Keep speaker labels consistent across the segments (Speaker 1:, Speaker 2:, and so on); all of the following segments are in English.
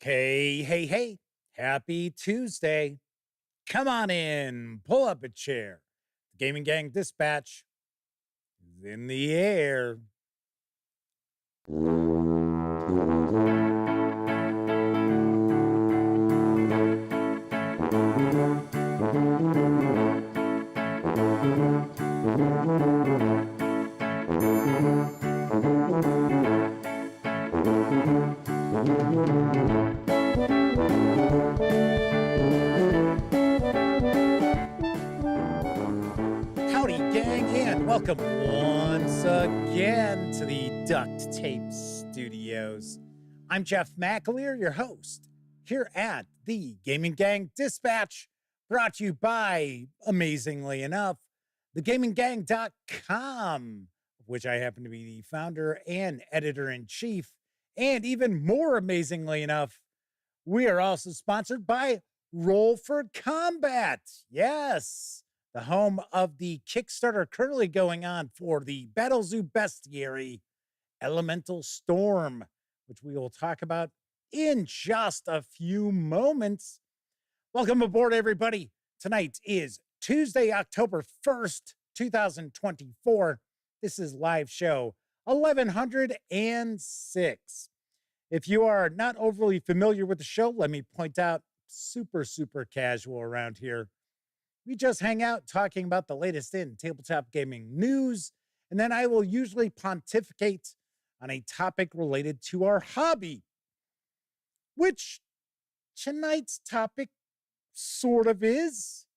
Speaker 1: Hey, hey, hey. Happy Tuesday. Come on in. Pull up a chair. The Gaming Gang Dispatch is in the air. Howdy, gang, and welcome once again to the Duct Tape Studios. I'm Jeff McAleer, your host, here at the Gaming Gang Dispatch, brought to you by, amazingly enough, thegaminggang.com, of which I happen to be the founder and editor-in-chief. And even more amazingly enough, we are also sponsored by Roll for Combat. Yes, the home of the Kickstarter currently going on for the Battle Zoo Bestiary Elemental Storm, which we will talk about in just a few moments. Welcome aboard, everybody. Tonight is Tuesday, October 1st, 2024. This is live show 1106. If you are not overly familiar with the show, let me point out, super casual around here. We just hang out talking about the latest in tabletop gaming news, and then I will usually pontificate on a topic related to our hobby, which tonight's topic sort of is,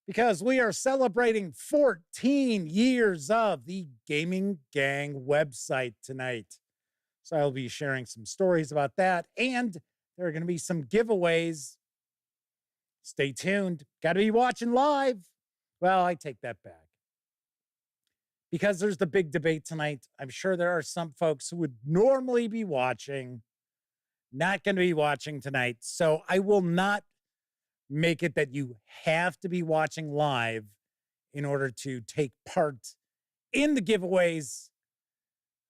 Speaker 1: because we are celebrating 14 years of the Gaming Gang website tonight. So I'll be sharing some stories about that, and there are going to be some giveaways. Stay tuned. Got to be watching live. Well, I take that back. Because there's the big debate tonight, I'm sure there are some folks who would normally be watching, not going to be watching tonight. So I will not make it that you have to be watching live in order to take part in the giveaways.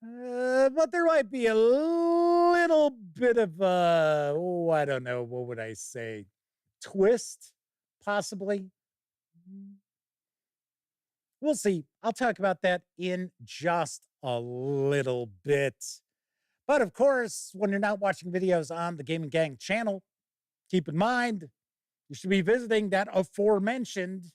Speaker 1: But there might be a little bit of I don't know, what would I say? Twist, possibly. We'll see. I'll talk about that in just a little bit. But of course, when you're not watching videos on the Gaming Gang channel, keep in mind, you should be visiting that aforementioned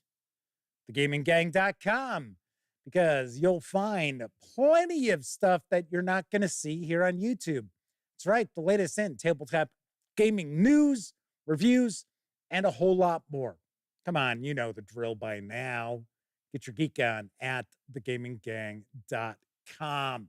Speaker 1: thegaminggang.com, because you'll find plenty of stuff that you're not going to see here on YouTube. That's right, the latest in tabletop gaming news, reviews, and a whole lot more. Come on, you know the drill by now. Get your geek on at thegaminggang.com.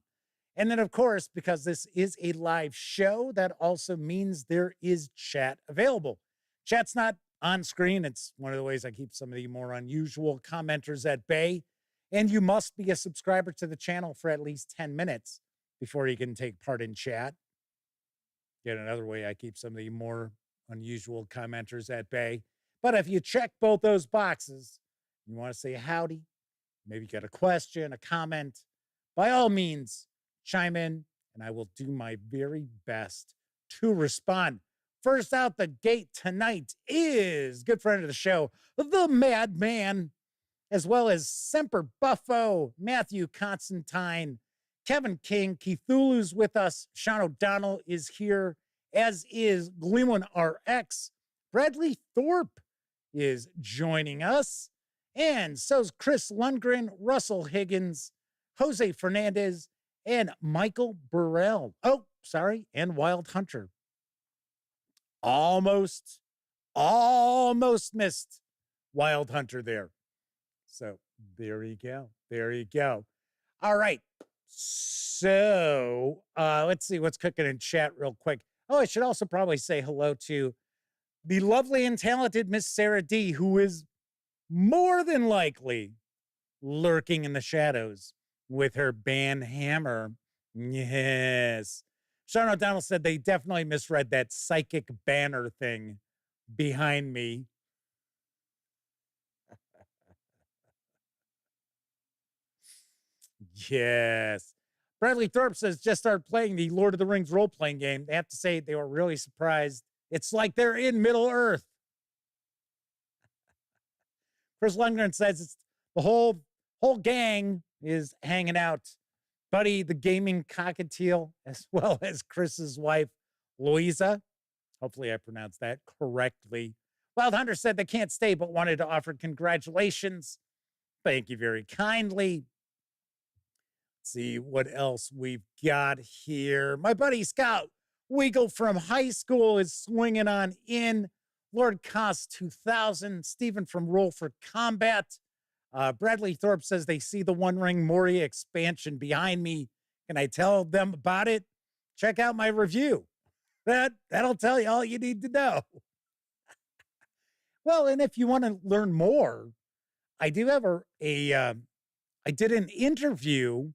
Speaker 1: And then, of course, because this is a live show, that also means there is chat available. Chat's not on screen. It's one of the ways I keep some of the more unusual commenters at bay. And you must be a subscriber to the channel for at least 10 minutes before you can take part in chat. Yet another way I keep some of the more unusual commenters at bay. But if you check both those boxes, you want to say howdy, maybe you got a question, a comment, by all means, chime in, and I will do my very best to respond. First out the gate tonight is good friend of the show, the Madman, as well as Semper Buffo, Matthew Constantine, Kevin King, Keithulu's with us, Sean O'Donnell is here, as is Gleeman RX. Bradley Thorpe is joining us, and so's Chris Lundgren, Russell Higgins, Jose Fernandez, and Michael Burrell. Oh, sorry, and Wild Hunter. Almost missed Wild Hunter there. So there you go. There you go. All right. So let's see what's cooking in chat real quick. Oh, I should also probably say hello to the lovely and talented Miss Sarah D, who is more than likely lurking in the shadows with her band hammer. Yes. Sean O'Donnell said they definitely misread that psychic banner thing behind me. Yes. Bradley Thorpe says just started playing the Lord of the Rings role-playing game. They have to say they were really surprised It's like they're in Middle Earth. Chris Lundgren says it's the whole gang is hanging out. Buddy, the gaming cockatiel, as well as Chris's wife, Louisa. Hopefully I pronounced that correctly. Wild Hunter said they can't stay, but wanted to offer congratulations. Thank you very kindly. Let's see what else we've got here. My buddy Scout Weagle from high school is swinging on in. Lord Cost 2000. Stephen from Roll for Combat. Bradley Thorpe says they see the One Ring Moria expansion behind me. Can I tell them about it? Check out my review. That'll tell you all you need to know. Well, and if you want to learn more, I do have I did an interview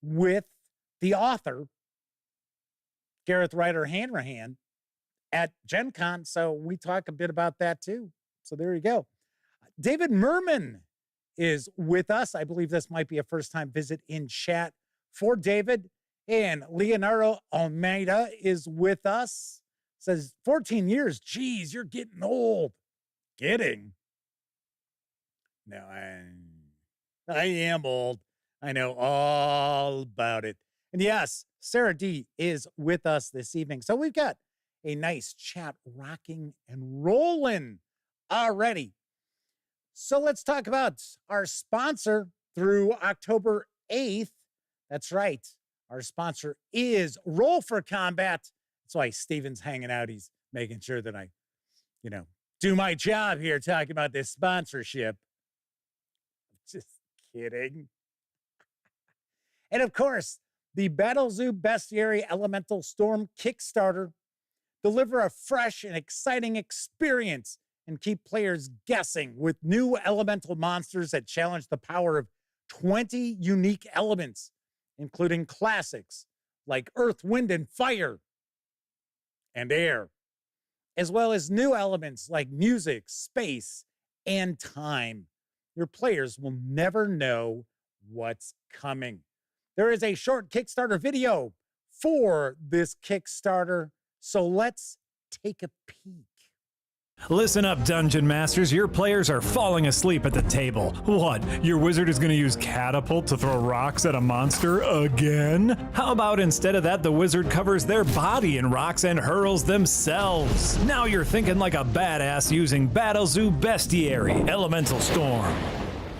Speaker 1: with the author, Gareth Ryder Hanrahan, at Gen Con. So we talk a bit about that too. So there you go. David Merman is with us. I believe this might be a first-time visit in chat for David. And Leonardo Almeida is with us. Says 14 years. Geez, you're getting old. Kidding. No, I am old. I know all about it. And yes, Sarah D is with us this evening. So we've got a nice chat rocking and rolling already. So let's talk about our sponsor through October 8th. That's right. Our sponsor is Roll for Combat. That's why Steven's hanging out. He's making sure that I, do my job here talking about this sponsorship. Just kidding. And of course, the Battle Zoo Bestiary Elemental Storm Kickstarter. Deliver a fresh and exciting experience and keep players guessing with new elemental monsters that challenge the power of 20 unique elements, including classics like Earth, Wind, and Fire, and Air, as well as new elements like music, space, and time. Your players will never know what's coming. There is a short Kickstarter video for this Kickstarter, so let's take a peek.
Speaker 2: Listen up, Dungeon Masters. Your players are falling asleep at the table. What? Your wizard is going to use catapult to throw rocks at a monster again? How about instead of that, the wizard covers their body in rocks and hurls themselves? Now you're thinking like a badass using Battle Zoo Bestiary Elemental Storm.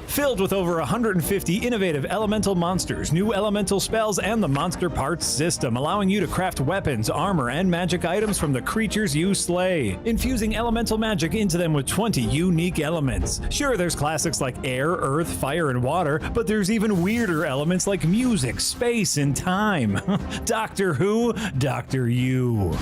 Speaker 2: Filled with over 150 innovative elemental monsters, new elemental spells, and the monster parts system, allowing you to craft weapons, armor, and magic items from the creatures you slay, infusing elemental magic into them with 20 unique elements. Sure, there's classics like air, earth, fire, and water, but there's even weirder elements like music, space, and time. Doctor Who, Doctor You.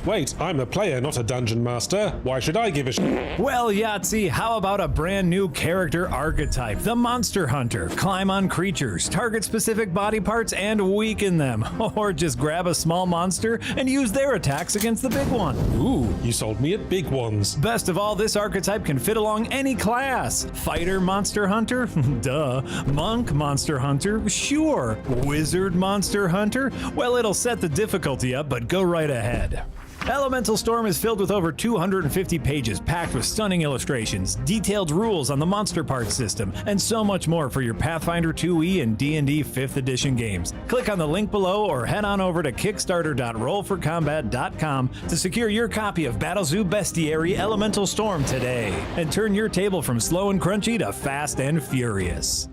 Speaker 3: Wait, I'm a player, not a dungeon master. Why should I give a shit?
Speaker 2: Well, Yahtzee, how about a brand new character archetype, the Monster Hunter? Climb on creatures, target specific body parts, and weaken them. Or just grab a small monster and use their attacks against the big one.
Speaker 3: Ooh, you sold me at big ones.
Speaker 2: Best of all, this archetype can fit along any class. Fighter Monster Hunter? Duh. Monk Monster Hunter? Sure. Wizard Monster Hunter? Well, it'll set the difficulty up, but go right ahead. Elemental Storm is filled with over 250 pages packed with stunning illustrations, detailed rules on the monster parts system, and so much more for your Pathfinder 2e and D&D 5th edition games. Click on the link below or head on over to kickstarter.rollforcombat.com to secure your copy of Battle Zoo Bestiary Elemental Storm today, and turn your table from slow and crunchy to fast and furious.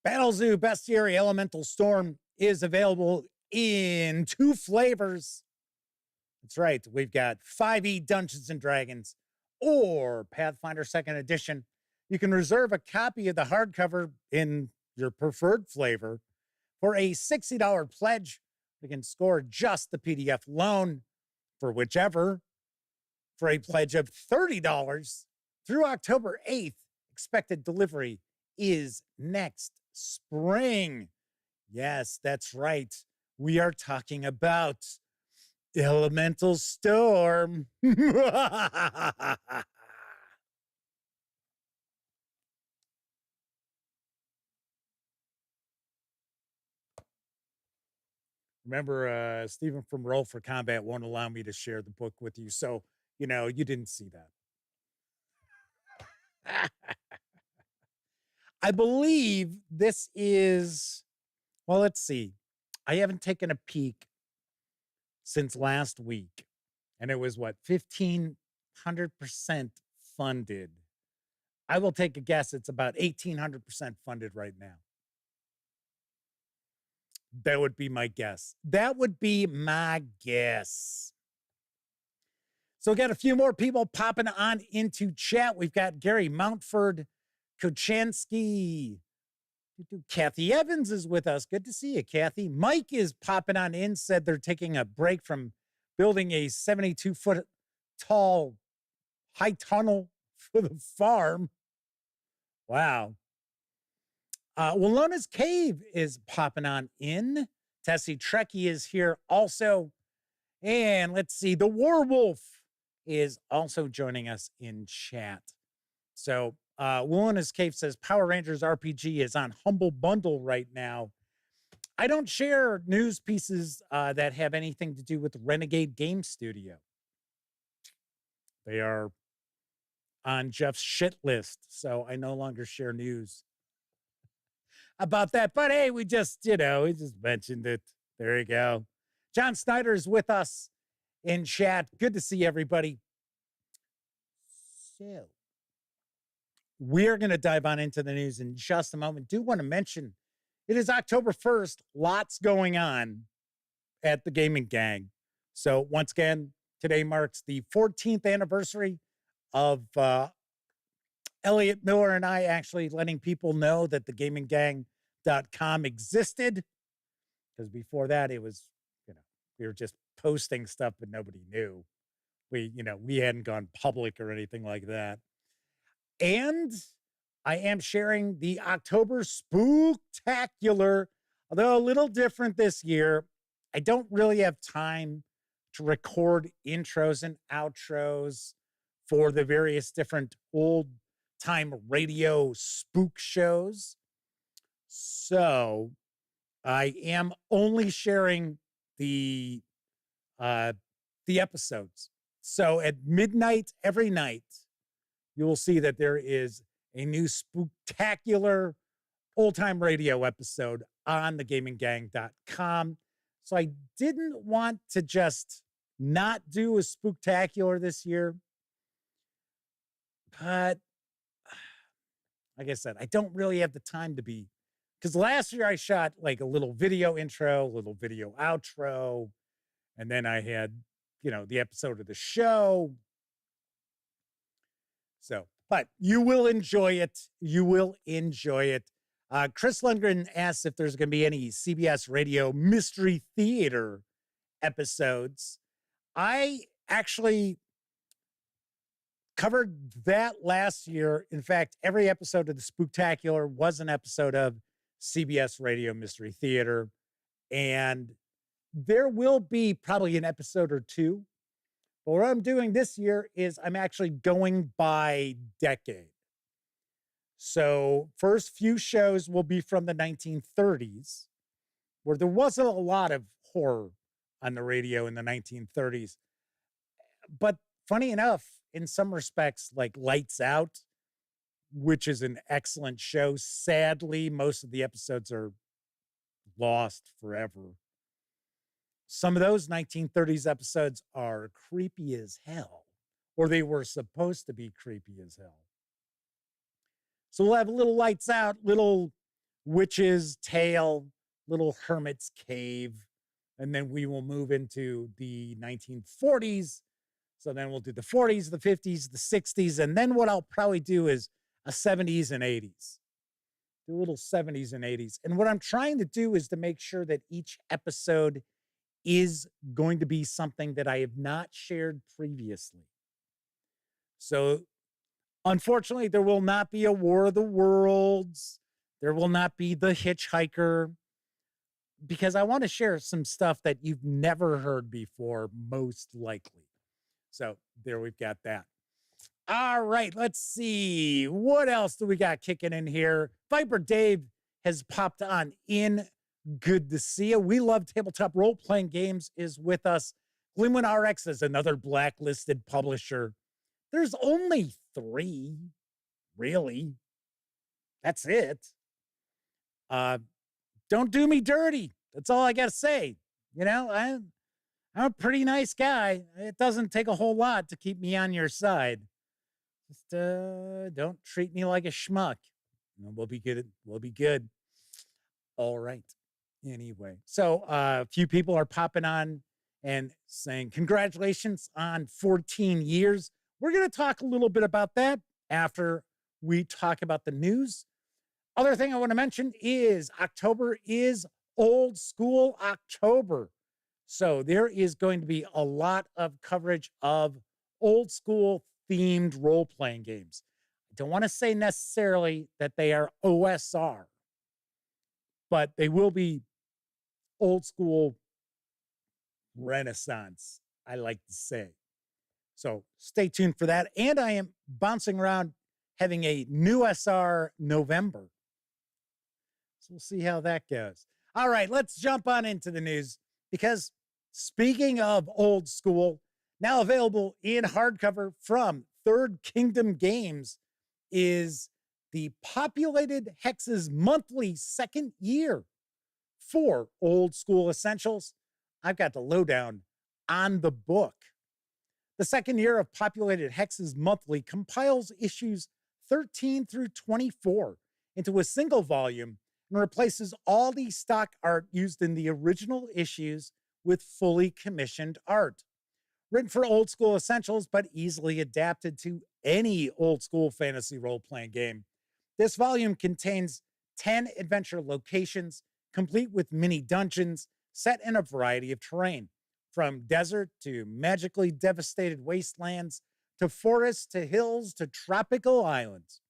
Speaker 1: Battle Zoo Bestiary Elemental Storm is available in 2 flavors. That's right. We've got 5e Dungeons and Dragons or Pathfinder 2nd Edition. You can reserve a copy of the hardcover in your preferred flavor for a $60 pledge. You can score just the PDF alone for whichever for a pledge of $30 through October 8th. Expected delivery is next spring. Yes, that's right. We are talking about Elemental Storm. Remember, Stephen from Roll for Combat won't allow me to share the book with you. So, you didn't see that. I believe this is, well, let's see. I haven't taken a peek since last week. And it was what, 1,500% funded. I will take a guess. It's about 1,800% funded right now. That would be my guess. That would be my guess. So we got a few more people popping on into chat. We've got Gary Mountford, Kuchansky. Kathy Evans is with us. Good to see you, Kathy. Mike is popping on in, said they're taking a break from building a 72-foot tall high tunnel for the farm. Wow. Walona's Cave is popping on in. Tessie Trekkie is here also. And let's see, the Warwolf is also joining us in chat. So Walona's Cave says Power Rangers RPG is on Humble Bundle right now. I don't share news pieces that have anything to do with Renegade Game Studio. They are on Jeff's shit list, so I no longer share news about that. But hey, we just mentioned it. There you go. John Snyder is with us in chat. Good to see everybody. So we're going to dive on into the news in just a moment. Do want to mention it is October 1st. Lots going on at the Gaming Gang. So once again, today marks the 14th anniversary of Elliot Miller and I actually letting people know that the gaminggang.com existed. Because before that, it was, we were just posting stuff, but nobody knew. We hadn't gone public or anything like that. And I am sharing the October Spooktacular, although a little different this year. I don't really have time to record intros and outros for the various different old-time radio spook shows. So I am only sharing the episodes. So at midnight every night, you will see that there is a new Spooktacular old-time radio episode on thegaminggang.com. So I didn't want to just not do a Spooktacular this year. But like I said, I don't really have the time to be, because last year I shot like a little video intro, a little video outro, and then I had, the episode of the show. So, but you will enjoy it. You will enjoy it. Chris Lundgren asks if there's going to be any CBS Radio Mystery Theater episodes. I actually covered that last year. In fact, every episode of the Spooktacular was an episode of CBS Radio Mystery Theater. And there will be probably an episode or two. But what I'm doing this year is I'm actually going by decade. So first few shows will be from the 1930s, where there wasn't a lot of horror on the radio in the 1930s. But funny enough, in some respects, like Lights Out, which is an excellent show. Sadly, most of the episodes are lost forever. Some of those 1930s episodes are creepy as hell, or they were supposed to be creepy as hell. So we'll have a little Lights Out, little Witch's Tale, little Hermit's Cave, and then we will move into the 1940s. So then we'll do the 40s, the 50s, the 60s, and then what I'll probably do is a 70s and 80s. Do a little 70s and 80s. And what I'm trying to do is to make sure that each episode is going to be something that I have not shared previously. So unfortunately, there will not be a War of the Worlds. There will not be The Hitchhiker, because I want to share some stuff that you've never heard before, most likely. So there we've got that. All right, let's see. What else do we got kicking in here? Viper Dave has popped on in. Good to see you. We love tabletop role-playing games is with us. Glimwin RX is another blacklisted publisher. There's only 3, really. That's it. Don't do me dirty. That's all I got to say. You know, I'm a pretty nice guy. It doesn't take a whole lot to keep me on your side. Just don't treat me like a schmuck. We'll be good. We'll be good. All right. Anyway, so a few people are popping on and saying congratulations on 14 years. We're going to talk a little bit about that after we talk about the news. Other thing I want to mention is October is Old School October. So there is going to be a lot of coverage of old school themed role-playing games. I don't want to say necessarily that they are OSR, but they will be old school Renaissance, I like to say. So stay tuned for that. And I am bouncing around having a new SR November. So we'll see how that goes. All right, let's jump on into the news because speaking of old school, now available in hardcover from Third Kingdom Games is the Populated Hexes Monthly second year for Old School Essentials. I've got the lowdown on the book. The second year of Populated Hexes Monthly compiles issues 13 through 24 into a single volume and replaces all the stock art used in the original issues with fully commissioned art. Written for Old School Essentials, but easily adapted to any old school fantasy role-playing game, this volume contains 10 adventure locations, complete with mini dungeons set in a variety of terrain, from desert to magically devastated wastelands, to forests, to hills, to tropical islands.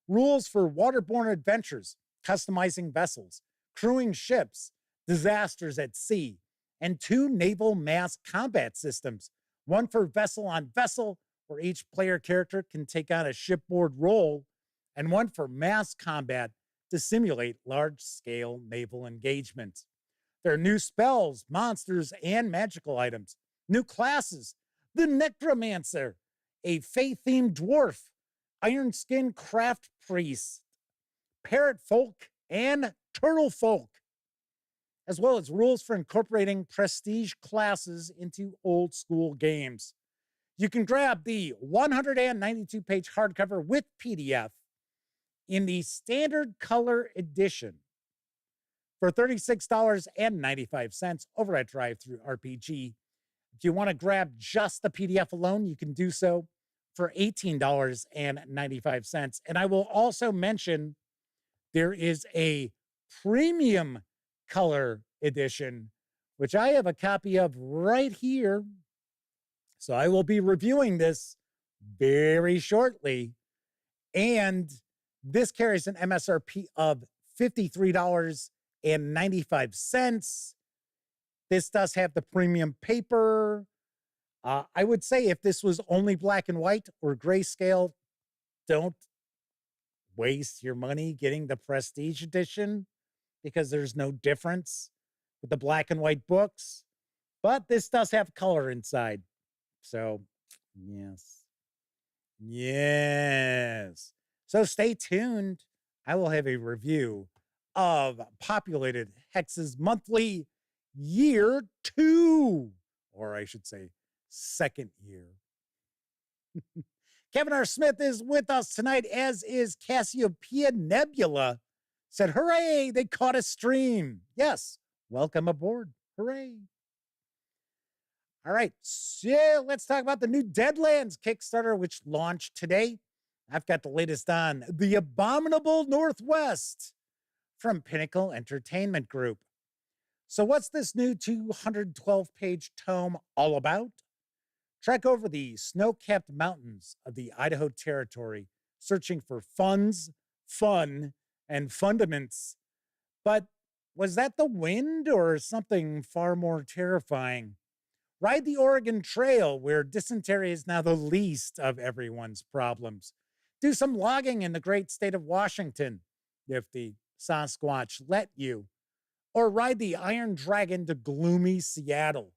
Speaker 1: Rules for waterborne adventures, customizing vessels, crewing ships, disasters at sea, and 2 naval mass combat systems, one for vessel on vessel, where each player character can take on a shipboard role, and one for mass combat to simulate large-scale naval engagements. There are new spells, monsters, and magical items. New classes, the Necromancer, a Fae-themed dwarf, Iron Skin Craft Priest, Parrot Folk, and Turtle Folk, as well as rules for incorporating prestige classes into old school games. You can grab the 192-page hardcover with PDF in the standard color edition for $36.95 over at Drive-Thru RPG. If you want to grab just the PDF alone, you can do so for $18.95. And I will also mention there is a premium color edition, which I have a copy of right here. So I will be reviewing this very shortly. And this carries an MSRP of $53.95. This does have the premium paper. I would say if this was only black and white or grayscale, don't waste your money getting the prestige edition because there's no difference with the black and white books. But this does have color inside. So, yes. Yes. So stay tuned. I will have a review of Populated Hexes Monthly Year 2, or I should say, second year. Kevin R. Smith is with us tonight, as is Cassiopeia Nebula. Said, hooray, they caught a stream. Yes, welcome aboard. Hooray. All right, so let's talk about the new Deadlands Kickstarter, which launched today. I've got the latest on The Abominable Northwest from Pinnacle Entertainment Group. So what's this new 212-page tome all about? Trek over the snow-capped mountains of the Idaho Territory, searching for funds, fun, and fundaments. But was that the wind or something far more terrifying? Ride the Oregon Trail, where dysentery is now the least of everyone's problems. Do some logging in the great state of Washington, if the Sasquatch let you. or ride the Iron Dragon to gloomy Seattle,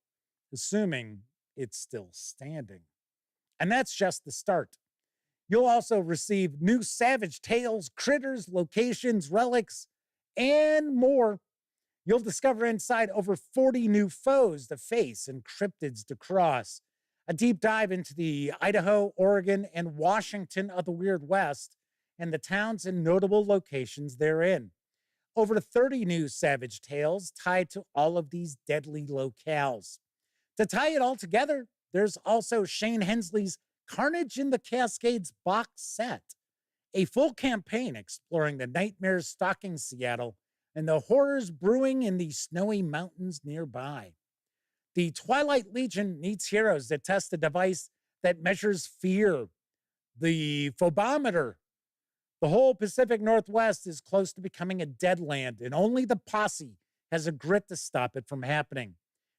Speaker 1: assuming it's still standing. And that's just the start. You'll also receive new Savage Tales, critters, locations, relics, and more. You'll discover inside over 40 new foes to face and cryptids to cross. A deep dive into the Idaho, Oregon, and Washington of the Weird West and the towns and notable locations therein. Over 30 new Savage Tales tied to all of these deadly locales. To tie it all together, there's also Shane Hensley's Carnage in the Cascades box set, a full campaign exploring the nightmares stalking Seattle and the horrors brewing in the snowy mountains nearby. The Twilight Legion needs heroes that test a device that measures fear, the phobometer. The whole Pacific Northwest is close to becoming a dead land, and only the posse has a grit to stop it from happening.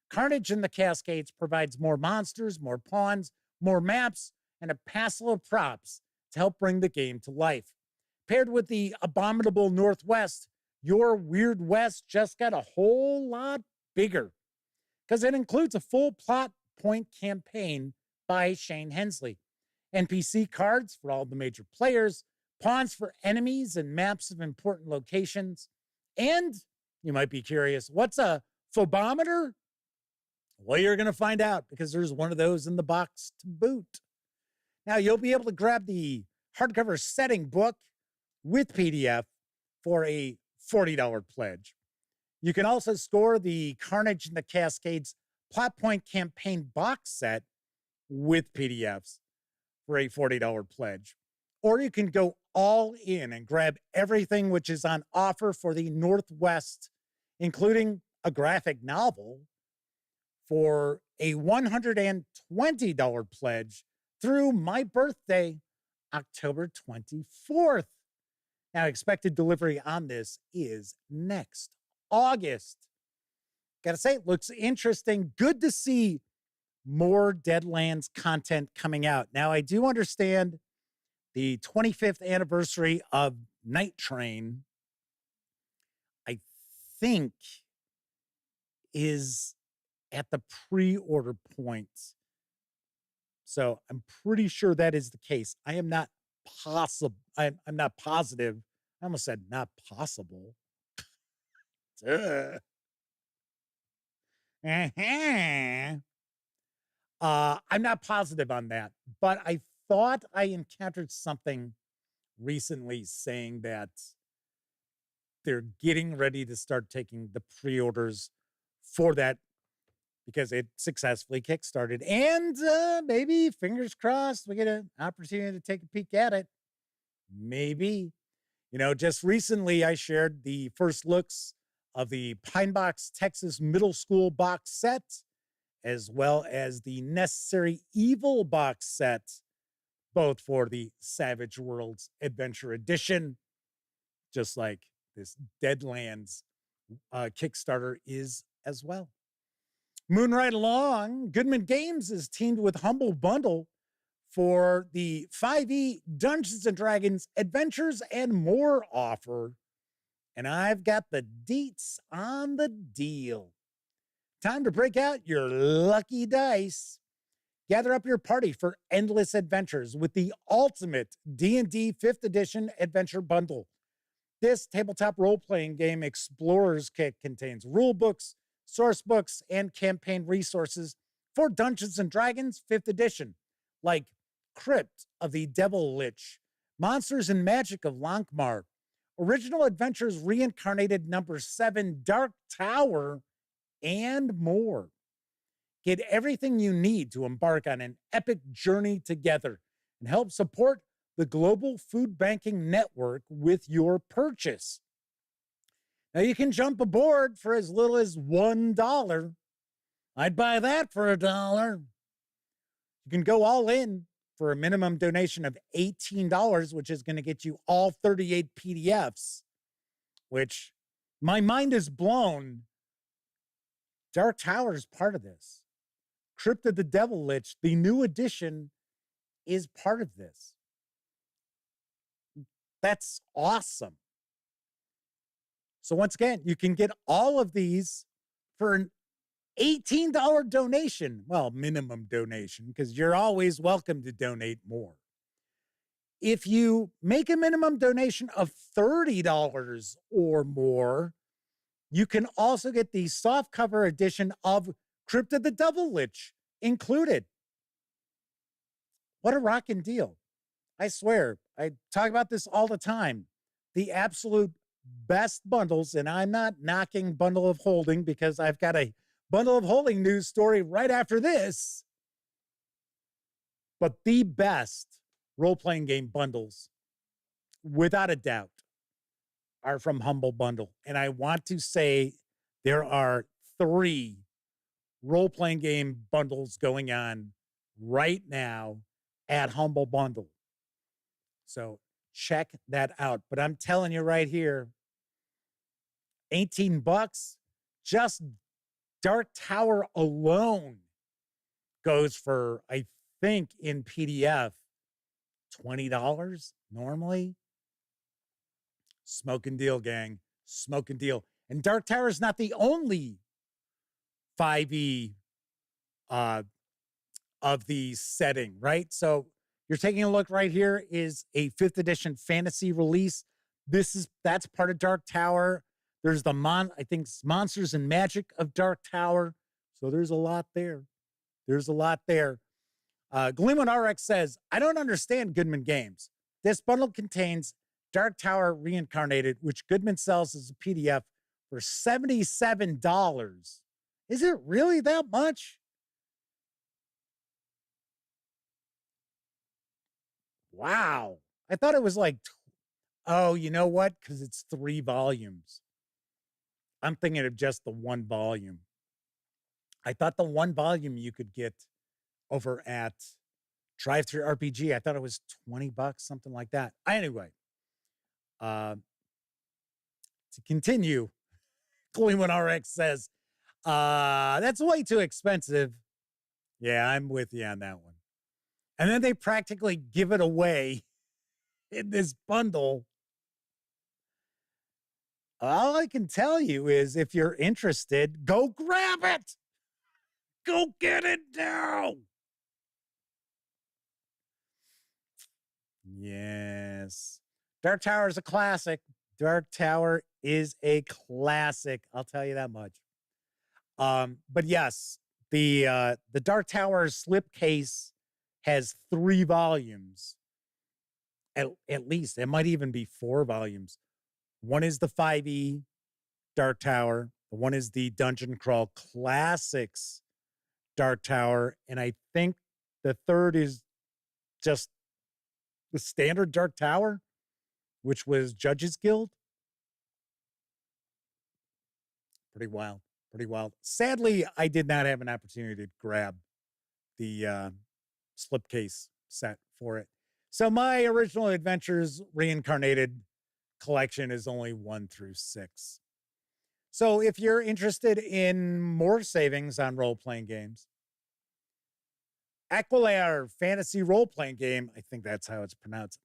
Speaker 1: Carnage in the Cascades provides more monsters, more pawns, more maps, and a passel of props to help bring the game to life. Paired with the abominable Northwest, your Weird West just got a whole lot bigger, because it includes a full plot point campaign by Shane Hensley, NPC cards for all the major players, pawns for enemies, and maps of important locations. And you might be curious, what's a phobometer? Well, you're going to find out, because there's one of those in the box to boot. Now, you'll be able to grab the hardcover setting book with PDF for a $40 pledge. You can also score the Carnage in the Cascades Plot Point Campaign box set with PDFs for a $40 pledge. Or you can go all in and grab everything which is on offer for the Northwest, including a graphic novel, for a $120 pledge through my birthday, October 24th. Now, expected delivery on this is next August. Gotta say, it looks interesting. Good to see more Deadlands content coming out. Now, I do understand the 25th anniversary of Night Train, I think, is at the pre-order point. So I'm pretty sure that is the case. I am not possible. I'm not positive. I almost said not possible. I'm not positive on that, but I thought I encountered something recently saying that they're getting ready to start taking the pre-orders for that because it successfully kickstarted. And maybe, fingers crossed, we get an opportunity to take a peek at it. Maybe. You know, just recently I shared the first looks of the Pine Box Texas Middle School box set, as well as the Necessary Evil box set, both for the Savage Worlds Adventure Edition, just like this Deadlands Kickstarter is as well. Moving right along, Goodman Games is teamed with Humble Bundle for the 5e Dungeons & Dragons Adventures and More offer. And I've got the deets on the deal. Time to break out your lucky dice. Gather up your party for endless adventures with the ultimate D&D 5th edition adventure bundle. This tabletop role-playing game explorers kit contains rule books, source books, and campaign resources for Dungeons & Dragons 5th edition, like Crypt of the Devil Lich, Monsters and Magic of Lankmar, Original Adventures Reincarnated number 7 Dark Tower, and more. Get everything you need to embark on an epic journey together and help support the Global Food Banking Network with your purchase. Now, you can jump aboard for as little as $1. I'd buy that for $1. You can go all in for a minimum donation of $18, which is going to get you all 38 PDFs, which my mind is blown. Dark Tower is part of this. Crypt of the Devil Lich, the new edition, is part of this. That's awesome. So once again, you can get all of these for an $18 donation. Well, minimum donation, because you're always welcome to donate more. If you make a minimum donation of $30 or more, you can also get the softcover edition of Crypt of the Devil Lich included. What a rockin' deal. I swear, I talk about this all the time. The absolute best bundles, and I'm not knocking Bundle of Holding because I've got a Bundle of Holding news story right after this. But the best role-playing game bundles, without a doubt, are from Humble Bundle. And I want to say there are 3 role-playing game bundles going on right now at Humble Bundle. So check that out. But I'm telling you right here, $18, just Dark Tower alone goes for, I think, in PDF, $20 normally. Smoking deal, gang. Smoking deal. And Dark Tower is not the only 5e of the setting, right? So you're taking a look right here is a 5th edition fantasy release. That's part of Dark Tower. There's the I think Monsters and Magic of Dark Tower. So there's a lot there. There's a lot there. Gleeman RX says, I don't understand Goodman Games. This bundle contains Dark Tower Reincarnated, which Goodman sells as a PDF for $77. Is it really that much? Wow. I thought it was like, oh, you know what? Because it's 3 volumes. I'm thinking of just the 1 volume. I thought the 1 volume you could get over at Drive-Thru RPG. I thought it was $20, something like that. Anyway, to continue, Gleeman RX says, that's way too expensive. Yeah, I'm with you on that one. And then they practically give it away in this bundle. All I can tell you is if you're interested, go grab it. Go get it now. Yes. Dark Tower is a classic. Dark Tower is a classic. I'll tell you that much. But yes, the Dark Tower slipcase has 3 volumes. At least. It might even be 4 volumes. One is the 5e Dark Tower. One is the Dungeon Crawl Classics Dark Tower. And I think the third is just the standard Dark Tower, which was Judges Guild. Pretty wild. Pretty wild. Sadly, I did not have an opportunity to grab the slipcase set for it. So my Original Adventures Reincarnated collection is only 1 through 6. So if you're interested in more savings on role-playing games, Aquilare Fantasy Role-Playing Game, I think that's how it's pronounced,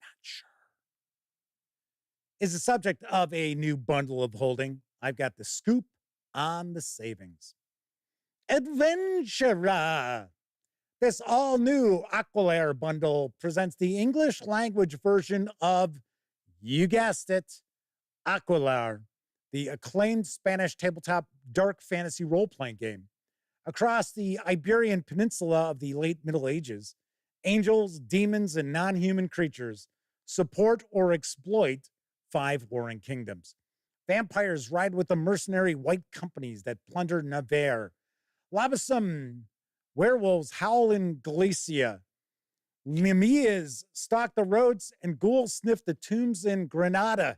Speaker 1: not sure, is the subject of a new bundle of holding. I've got the scoop on the savings. Adventura. This all-new Aquilare bundle presents the English language version of, you guessed it, Aquilare, the acclaimed Spanish tabletop dark fantasy role-playing game. Across the Iberian Peninsula of the late Middle Ages, angels, demons, and non-human creatures support or exploit 5 warring kingdoms. Vampires ride with the mercenary white companies that plunder Navarre. Labasum werewolves howl in Galicia. Lemures stalk the roads, and ghouls sniff the tombs in Granada,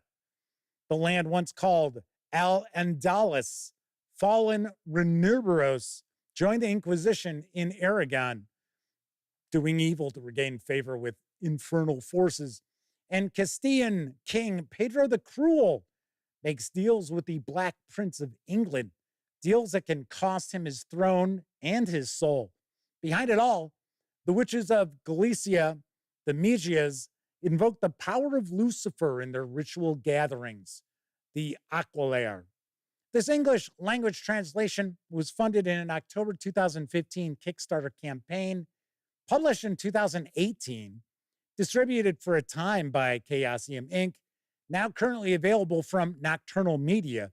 Speaker 1: the land once called Al-Andalus. Fallen Renuberos joined the Inquisition in Aragon, doing evil to regain favor with infernal forces. And Castilian King Pedro the Cruel makes deals with the Black Prince of England, deals that can cost him his throne and his soul. Behind it all, the witches of Galicia, the Magias, invoke the power of Lucifer in their ritual gatherings. the Aqualair. This English language translation was funded in an October 2015 Kickstarter campaign, published in 2018, distributed for a time by Chaosium Inc., now currently available from Nocturnal Media.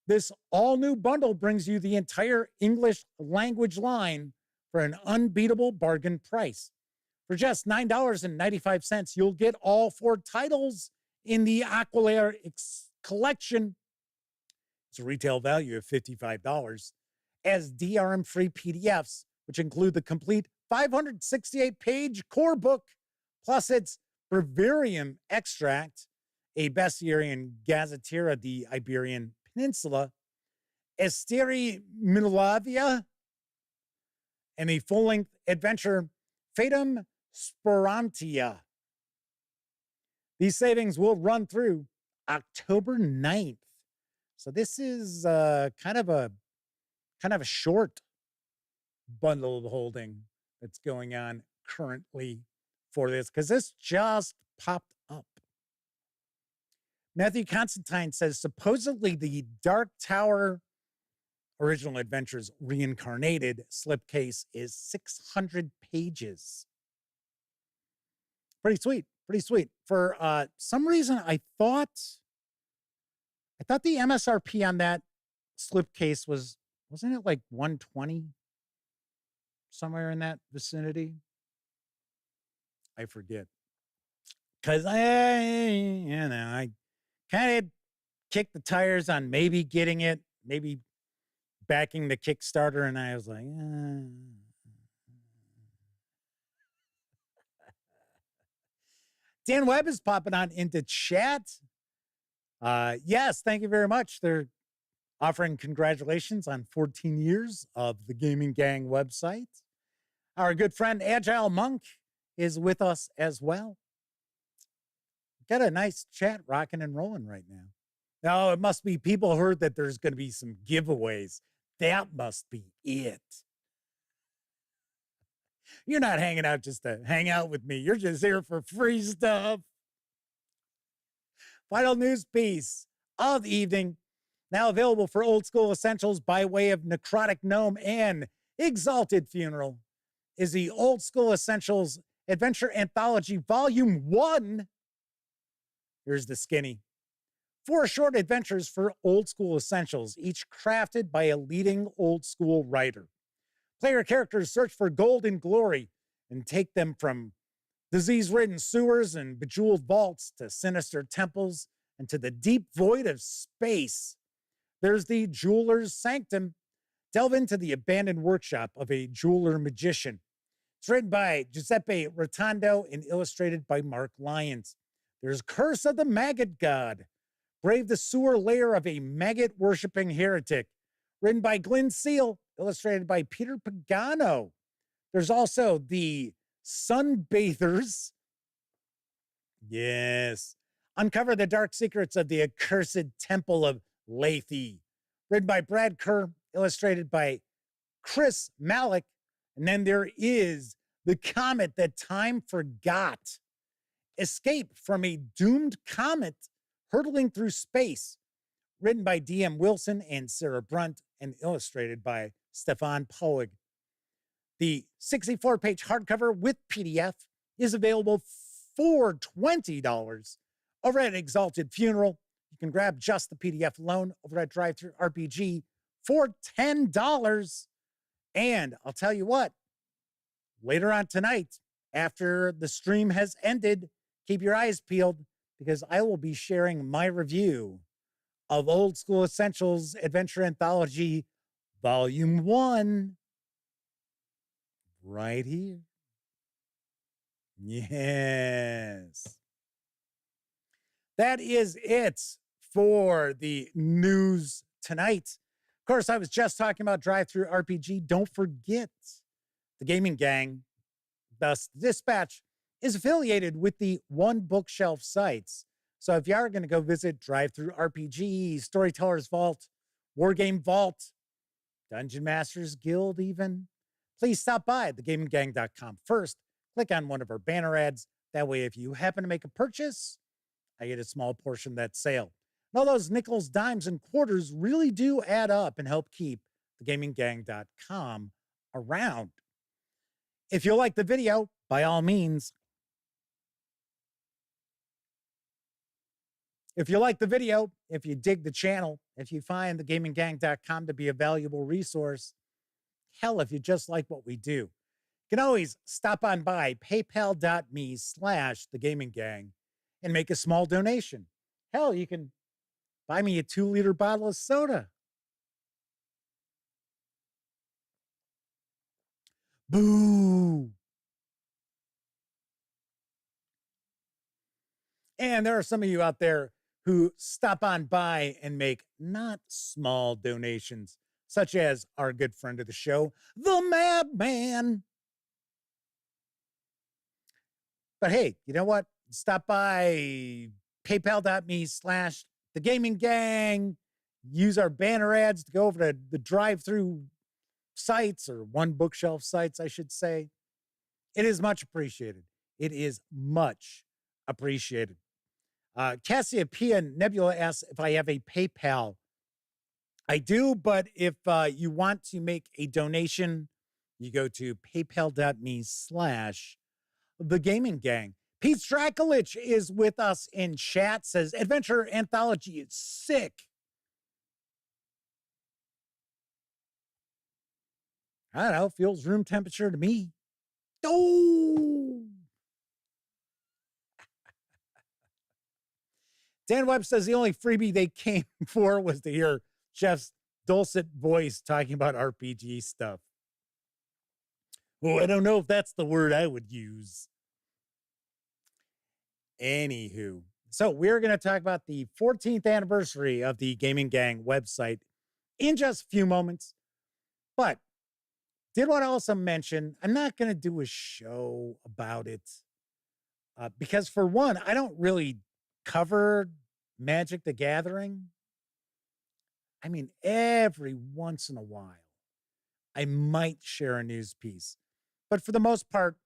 Speaker 1: This all-new bundle brings you the entire English language line for an unbeatable bargain price. For just $9.95, you'll get all 4 titles in the Aqualair collection. It's a retail value of $55, as DRM-free PDFs, which include the complete 568-page core book, plus its Breviarium extract, a bestiarian gazetteer of the Iberian Peninsula, Esteri Milavia, and the full-length adventure Fatum Sperantia. These savings will run through October 9th. So this is kind of a short bundle of holding that's going on currently for this, because this just popped up. Matthew Constantine says supposedly the Dark Tower Original Adventures Reincarnated slipcase is 600 pages. Pretty sweet. Pretty sweet. For some reason, I thought the MSRP on that slipcase wasn't it like 120? Somewhere in that vicinity? I forget. Because I kind of kicked the tires on maybe getting it, maybe backing the Kickstarter, and I was like, Dan Webb is popping on into chat. Yes, thank you very much. They're offering congratulations on 14 years of the Gaming Gang website. Our good friend Agile Monk is with us as well. Got a nice chat rocking and rolling right now. Now, it must be people heard that there's going to be some giveaways. That must be it. You're not hanging out just to hang out with me. You're just here for free stuff. Final news piece of the evening, now available for Old School Essentials by way of Necrotic Gnome and Exalted Funeral, is the Old School Essentials Adventure Anthology Volume 1. Here's the skinny. 4 short adventures for Old School Essentials, each crafted by a leading old school writer. Player characters search for gold and glory and take them from disease-ridden sewers and bejeweled vaults to sinister temples and to the deep void of space. There's the Jeweler's Sanctum. Delve into the abandoned workshop of a jeweler magician. It's written by Giuseppe Rotondo and illustrated by Mark Lyons. There's Curse of the Maggot God. Brave the sewer lair of a maggot-worshipping heretic. Written by Glenn Seal, illustrated by Peter Pagano. There's also the Sunbathers. Yes. Uncover the dark secrets of the accursed temple of Lethe. Written by Brad Kerr, illustrated by Chris Malik. And then there is The Comet That Time Forgot. Escape from a doomed comet hurtling through space. Written by D.M. Wilson and Sarah Brunt and illustrated by Stefan Poig. The 64-page hardcover with PDF is available for $20 over at Exalted Funeral. You can grab just the PDF alone over at Drive-Thru RPG for $10. And I'll tell you what, later on tonight, after the stream has ended, keep your eyes peeled because I will be sharing my review of Old School Essentials Adventure Anthology Volume 1 right here. Yes. That is it for the news tonight. Of course, I was just talking about Drive-Thru RPG. Don't forget, the Gaming Gang, thus Dispatch, is affiliated with the One Bookshelf sites. So if you are going to go visit Drive-Thru RPG, Storyteller's Vault, Wargame Vault, Dungeon Masters Guild even, please stop by thegaminggang.com first. Click on one of our banner ads. That way, if you happen to make a purchase, I get a small portion of that sale. All those nickels, dimes, and quarters really do add up and help keep thegaminggang.com around. If you like the video, by all means, if you like the video, if you dig the channel, if you find thegaminggang.com to be a valuable resource, hell, if you just like what we do, you can always stop on by paypal.me/thegaminggang and make a small donation. Hell, you can buy me a 2-liter bottle of soda. Boo. And there are some of you out there who stop on by and make not small donations, such as our good friend of the show, the Madman. But hey, you know what? Stop by paypal.me/thegaminggang. Use our banner ads to go over to the drive-through sites, or one bookshelf sites, I should say. It is much appreciated. It is much appreciated. Cassiopeia Nebula asks if I have a PayPal. I do, but if you want to make a donation, you go to paypal.me/thegaminggang. Pete Strakulich is with us in chat, says Adventure Anthology is sick. I don't know, feels room temperature to me. Oh! Dan Webb says the only freebie they came for was to hear Jeff's dulcet voice talking about RPG stuff. Oh, I don't know if that's the word I would use. Anywho, so we're going to talk about the 14th anniversary of the Gaming Gang website in just a few moments. But did want to also mention, I'm not going to do a show about it because, for one, I don't really cover Magic the Gathering. I mean, every once in a while, I might share a news piece. But for the most part,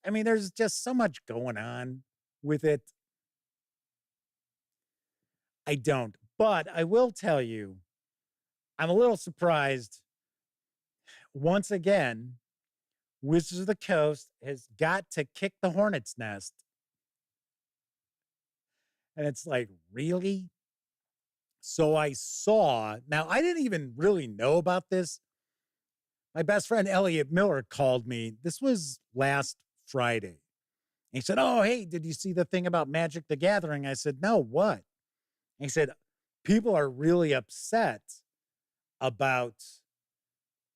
Speaker 1: I mean, there's just so much going on with it. I don't. But I will tell you, I'm a little surprised. Once again, Wizards of the Coast has got to kick the hornet's nest. And it's like, really? So I saw, now I didn't even really know about this. My best friend Elliot Miller called me. This was last Friday. He said, oh, hey, did you see the thing about Magic the Gathering? I said, no, what? And he said, people are really upset about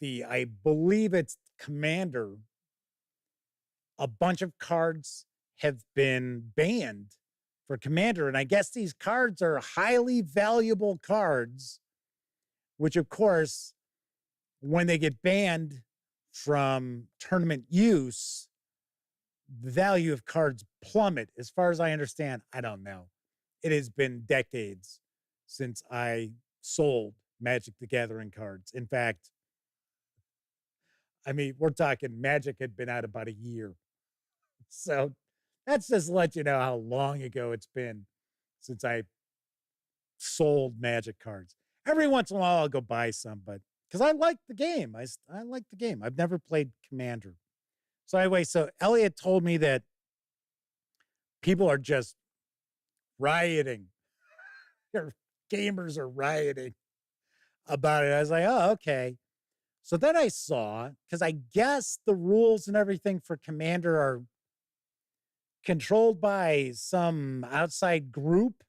Speaker 1: I believe it's Commander. A bunch of cards have been banned for Commander. And I guess these cards are highly valuable cards, which, of course, when they get banned from tournament use, the value of cards plummet. As far as I understand, I don't know. It has been decades since I sold Magic the Gathering cards. In fact, I mean, we're talking Magic had been out about a year. So that's just to let you know how long ago it's been since I sold Magic cards. Every once in a while, I'll go buy some, but because I like the game. I like the game. I've never played Commander. So anyway, so Elliot told me that people are just rioting. Their gamers are rioting about it. I was like, oh, okay. So then I saw, because I guess the rules and everything for Commander are controlled by some outside group.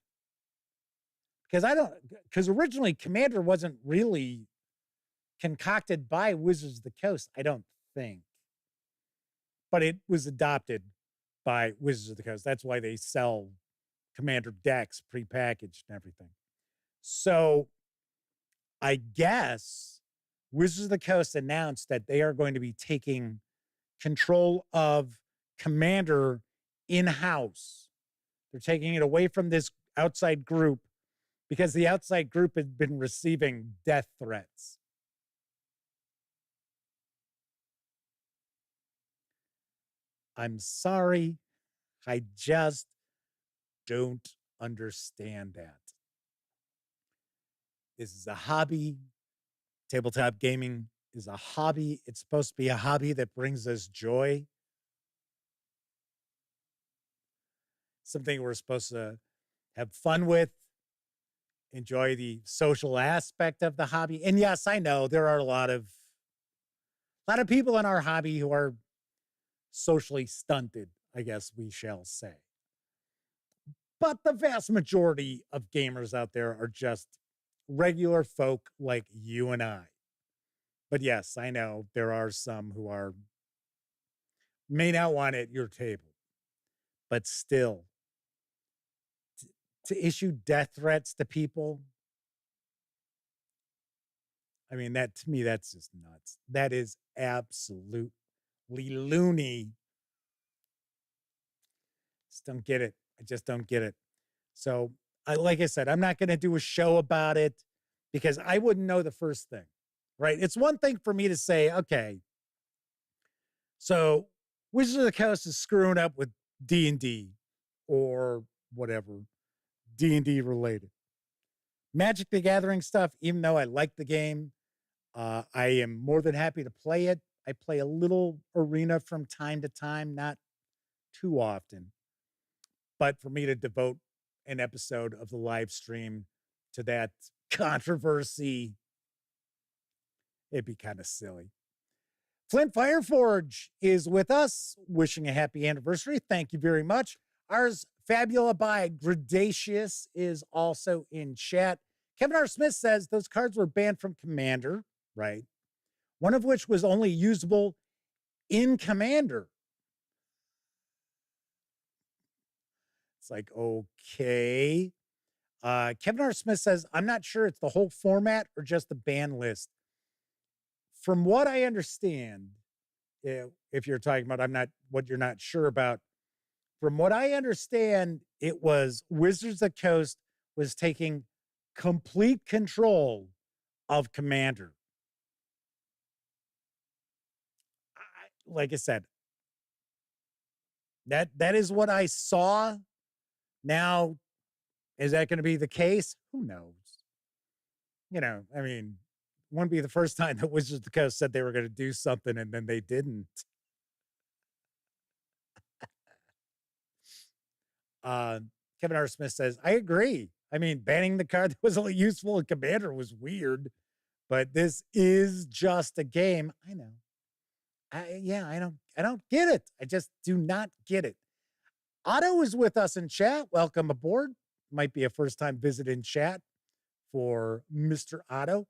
Speaker 1: Because originally Commander wasn't really concocted by Wizards of the Coast, I don't think. But it was adopted by Wizards of the Coast. That's why they sell Commander decks prepackaged and everything. So I guess Wizards of the Coast announced that they are going to be taking control of Commander in-house. They're taking it away from this outside group because the outside group had been receiving death threats. I'm sorry. I just don't understand that. This is a hobby. Tabletop gaming is a hobby. It's supposed to be a hobby that brings us joy. Something we're supposed to have fun with, enjoy the social aspect of the hobby. And yes, I know there are a lot of people in our hobby who are socially stunted, I guess we shall say. But the vast majority of gamers out there are just regular folk like you and I. But yes, I know there are some who may not want at your table, but still to issue death threats to people. I mean, that to me, that's just nuts. That is absolutely loony. Just don't get it. I just don't get it. So, like I said, I'm not going to do a show about it because I wouldn't know the first thing, right? It's one thing for me to say, okay, so Wizards of the Coast is screwing up with D&D or whatever D&D related. Magic the Gathering stuff, even though I like the game, I am more than happy to play it. I play a little Arena from time to time, not too often. But for me to devote an episode of the live stream to that controversy, it'd be kind of silly. Flint Fireforge is with us, wishing a happy anniversary. Thank you very much. Ours Fabula by Gradacious is also in chat. Kevin R. Smith says those cards were banned from Commander, right? One of which was only usable in Commander. It's like, okay. Kevin R. Smith says, I'm not sure it's the whole format or just the ban list. From what I understand, if you're talking about what you're not sure about, from what I understand, it was Wizards of the Coast was taking complete control of Commander. Like I said, that is what I saw. Now, is that going to be the case? Who knows? You know, I mean, wouldn't be the first time that Wizards of the Coast said they were going to do something and then they didn't. Kevin R. Smith says, I agree. I mean, banning the card that was only useful in Commander was weird, but this is just a game. I know. I don't get it. I just do not get it. Otto is with us in chat. Welcome aboard. Might be a first time visit in chat for Mr. Otto.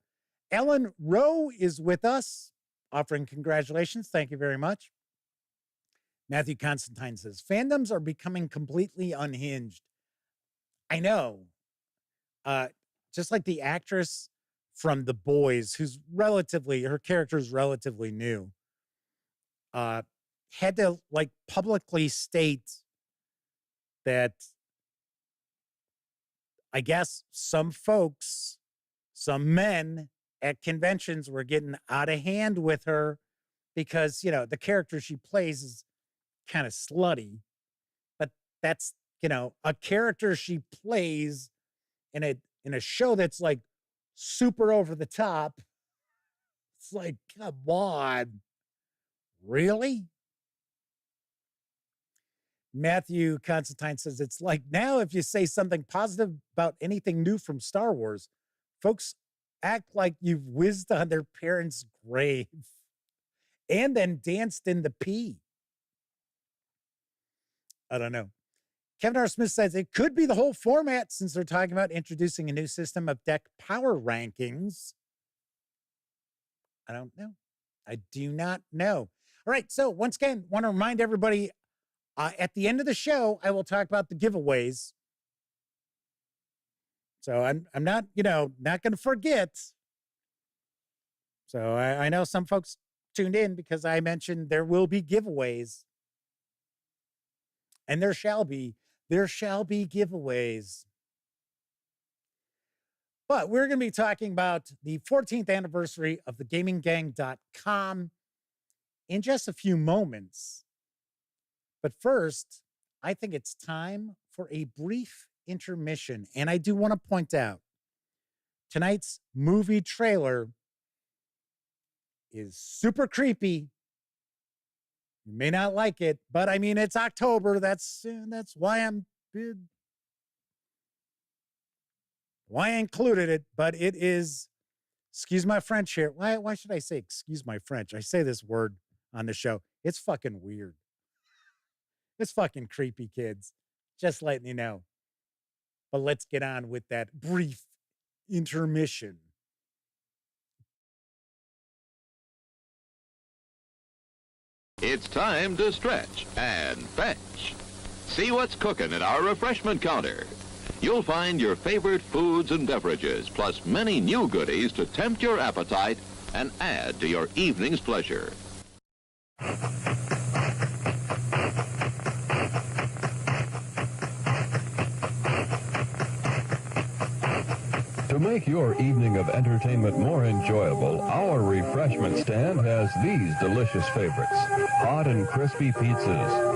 Speaker 1: Ellen Rowe is with us, offering congratulations. Thank you very much. Matthew Constantine says, fandoms are becoming completely unhinged. I know. Just like the actress from The Boys, her character is relatively new, had to like publicly state that I guess some folks, some men at conventions were getting out of hand with her because, you know, the character she plays is kind of slutty, but that's, you know, a character she plays in a show that's like super over the top. It's like, come on. Really? Matthew Constantine says, it's like now if you say something positive about anything new from Star Wars, folks act like you've whizzed on their parents' grave and then danced in the pee. I don't know. Kevin R. Smith says it could be the whole format since they're talking about introducing a new system of deck power rankings. I don't know. I do not know. All right. So once again, want to remind everybody, at the end of the show, I will talk about the giveaways. So I'm not, not going to forget. So I know some folks tuned in because I mentioned there will be giveaways. And there shall be giveaways. But we're going to be talking about the 14th anniversary of thegaminggang.com in just a few moments. But first, I think it's time for a brief intermission. And I do want to point out tonight's movie trailer is super creepy. You may not like it, but I mean, it's October. That's why I included it. But it is, excuse my French here. Why should I say excuse my French? I say this word on the show. It's fucking weird. It's fucking creepy, kids. Just letting you know. But let's get on with that brief intermission.
Speaker 4: It's time to stretch and fetch. See what's cooking at our refreshment counter. You'll find your favorite foods and beverages, plus many new goodies to tempt your appetite and add to your evening's pleasure.
Speaker 5: To make your evening of entertainment more enjoyable, our refreshment stand has these delicious favorites. Hot and crispy pizzas.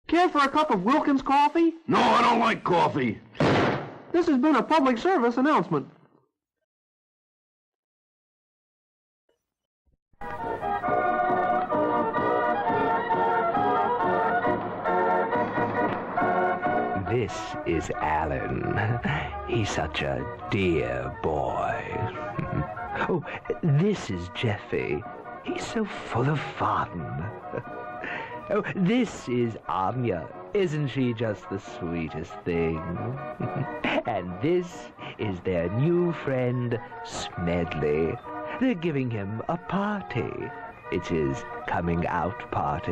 Speaker 6: Care for a cup of Wilkins coffee?
Speaker 7: No, I don't like coffee.
Speaker 6: This has been a public service announcement.
Speaker 8: This is Alan. He's such a dear boy. Oh, this is Jeffy. He's so full of fun. Oh, this is Anya. Isn't she just the sweetest thing? And this is their new friend, Smedley. They're giving him a party. It's his coming out party.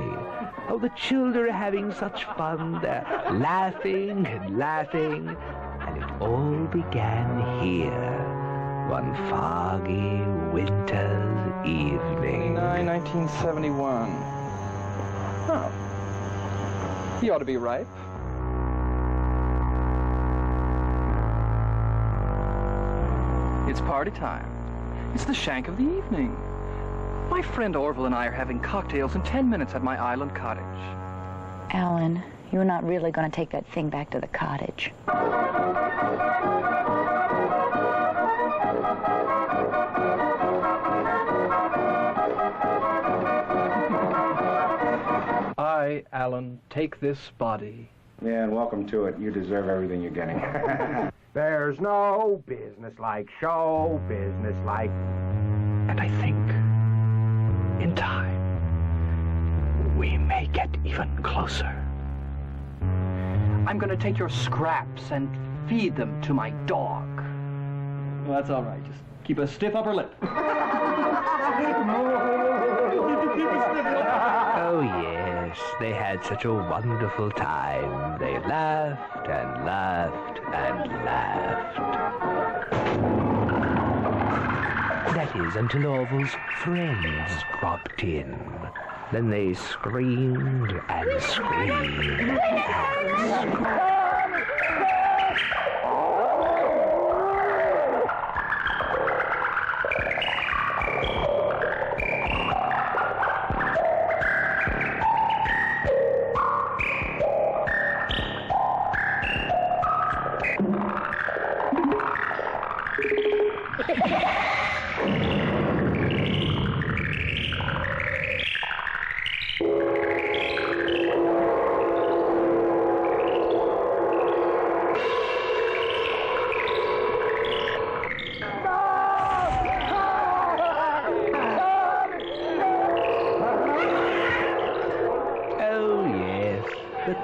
Speaker 8: Oh, the children are having such fun. They're laughing and laughing. And it all began here, one foggy winter's evening.
Speaker 9: 1971. Oh. He ought to be ripe. It's party time. It's the shank of the evening. My friend Orville and I are having cocktails in 10 minutes at my island cottage.
Speaker 10: Alan, you're not really going to take that thing back to the cottage.
Speaker 9: I, Alan, take this body.
Speaker 11: Yeah, and welcome to it. You deserve everything you're getting.
Speaker 6: There's no business like show business like...
Speaker 8: And I think, in time, we may get even closer.
Speaker 9: I'm going to take your scraps and feed them to my dog. Well, that's all right. Just keep a stiff upper lip.
Speaker 8: Oh, yes, they had such a wonderful time. They laughed and laughed and laughed. That is, until Orville's friends dropped in. Then they screamed and screamed and screamed.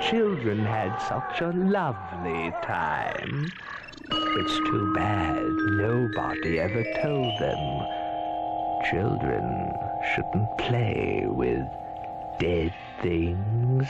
Speaker 8: Children had such a lovely time. It's too bad nobody ever told them children shouldn't play with dead things.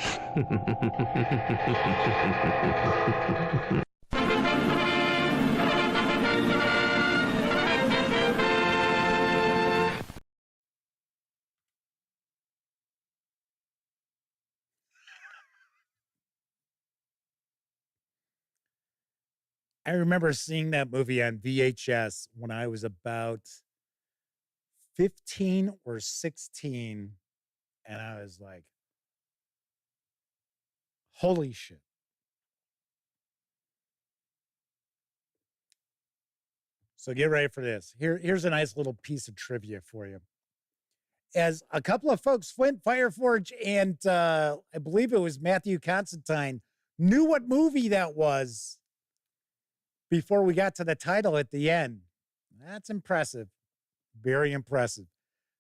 Speaker 1: I remember seeing that movie on VHS when I was about 15 or 16. And I was like, holy shit. So get ready for this. Here's a nice little piece of trivia for you. As a couple of folks, Flint Fireforge and I believe it was Matthew Constantine, knew what movie that was before we got to the title at the end. That's impressive. Very impressive.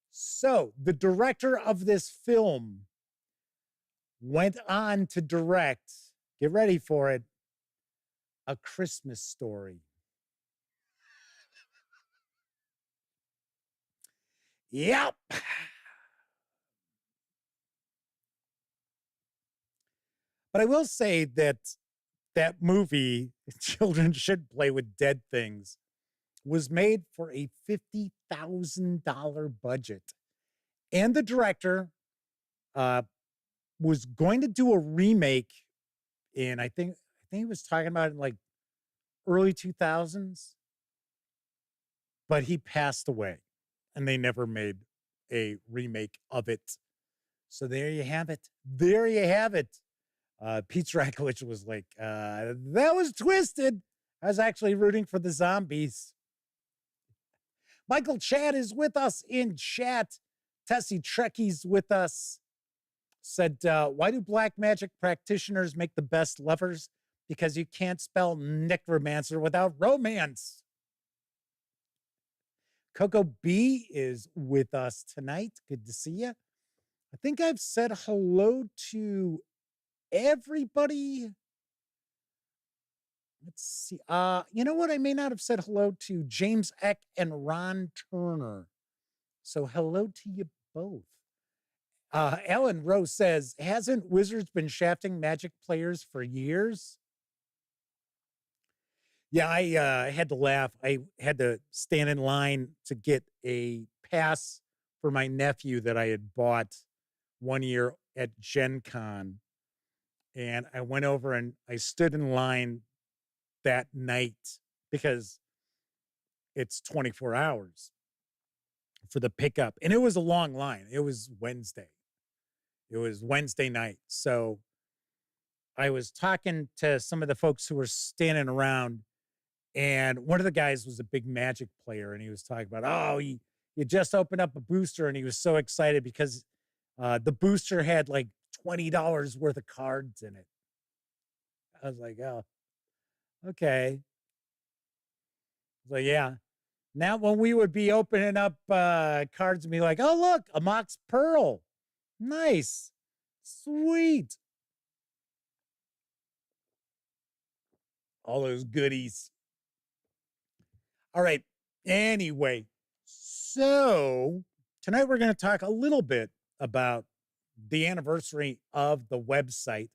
Speaker 1: So the director of this film went on to direct, get ready for it, A Christmas Story. Yep. But I will say that that movie, Children Should Play with Dead Things, was made for a $50,000 budget. And the director was going to do a remake in, I think he was talking about it in like early 2000s, but he passed away and they never made a remake of it. So there you have it. There you have it. Pete Rakolich was like, that was twisted. I was actually rooting for the zombies. Michael Chad is with us in chat. Tessie Trekkie's with us. Said, why do black magic practitioners make the best lovers? Because you can't spell necromancer without romance. Coco B is with us tonight. Good to see you. I think I've said hello to everybody. Let's see. You know what? I may not have said hello to James Eck and Ron Turner. So hello to you both. Ellen Rose says, hasn't Wizards been shafting Magic players for years? Yeah, I had to laugh. I had to stand in line to get a pass for my nephew that I had bought one year at Gen Con. And I went over and I stood in line that night because it's 24 hours for the pickup. And it was a long line. It was Wednesday. It was Wednesday night. So I was talking to some of the folks who were standing around, and one of the guys was a big Magic player, and he was talking about, oh, he just opened up a booster, and he was so excited because the booster had like $20 worth of cards in it. I was like, oh, okay. So yeah. Now when we would be opening up cards and be like, oh, look, a Mox Pearl. Nice. Sweet. All those goodies. All right. Anyway, so tonight we're going to talk a little bit about the anniversary of the website.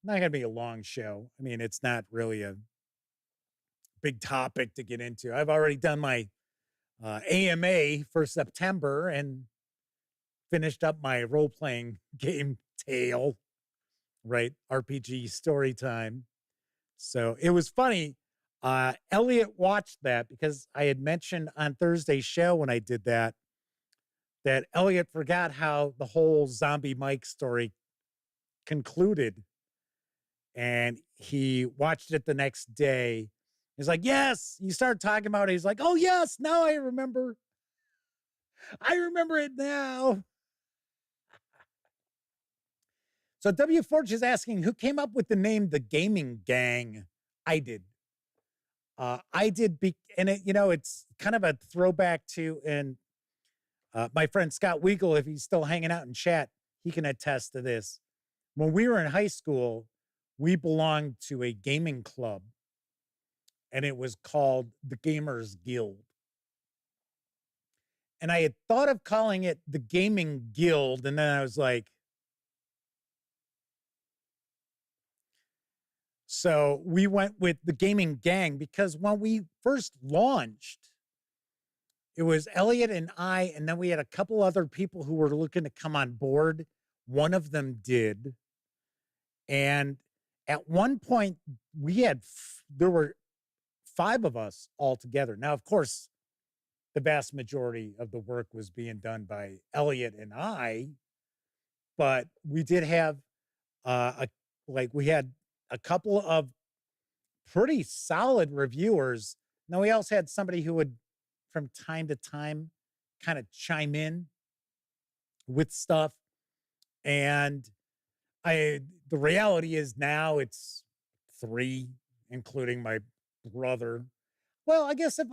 Speaker 1: Not going to be a long show. I mean, it's not really a big topic to get into. I've already done my AMA for September and finished up my role-playing game Tale, right? RPG story time. So it was funny. Elliot watched that because I had mentioned on Thursday's show when I did that Elliot forgot how the whole Zombie Mike story concluded. And he watched it the next day. He's like, yes, you start talking about it. He's like, oh, yes, now I remember. I remember it now. So W. Forge is asking, who came up with the name The Gaming Gang? I did. And it, you know, it's kind of a throwback to, and my friend Scott Weigel, if he's still hanging out in chat, he can attest to this. When we were in high school, we belonged to a gaming club, and it was called the Gamers Guild. And I had thought of calling it the Gaming Guild, and then I was like, so we went with the Gaming Gang because when we first launched, it was Elliot and I, and then we had a couple other people who were looking to come on board. One of them did. And at one point, there were 5 of us all together. Now, of course, the vast majority of the work was being done by Elliot and I, but we did have we had a couple of pretty solid reviewers. Now, we also had somebody who would, from time to time, kind of chime in with stuff. And the reality is now it's 3, including my brother. Well, I guess if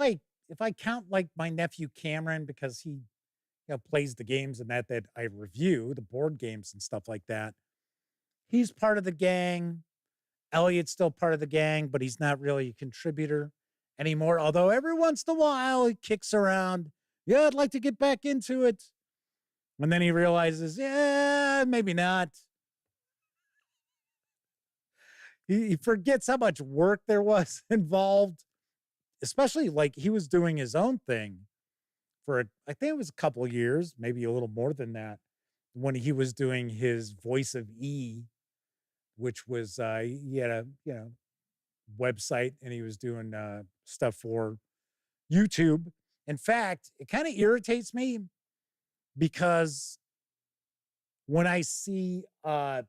Speaker 1: I count like my nephew Cameron, because he plays the games and that I review, the board games and stuff like that, he's part of the gang. Elliot's still part of the gang, but he's not really a contributor anymore. Although every once in a while he kicks around, yeah, I'd like to get back into it. And then he realizes, yeah, maybe not. He forgets how much work there was involved, especially like he was doing his own thing for, I think it was a couple of years, maybe a little more than that, when he was doing his Voice of E, which was, he had a, website, and he was doing stuff for YouTube. In fact, it kind of irritates me because when I see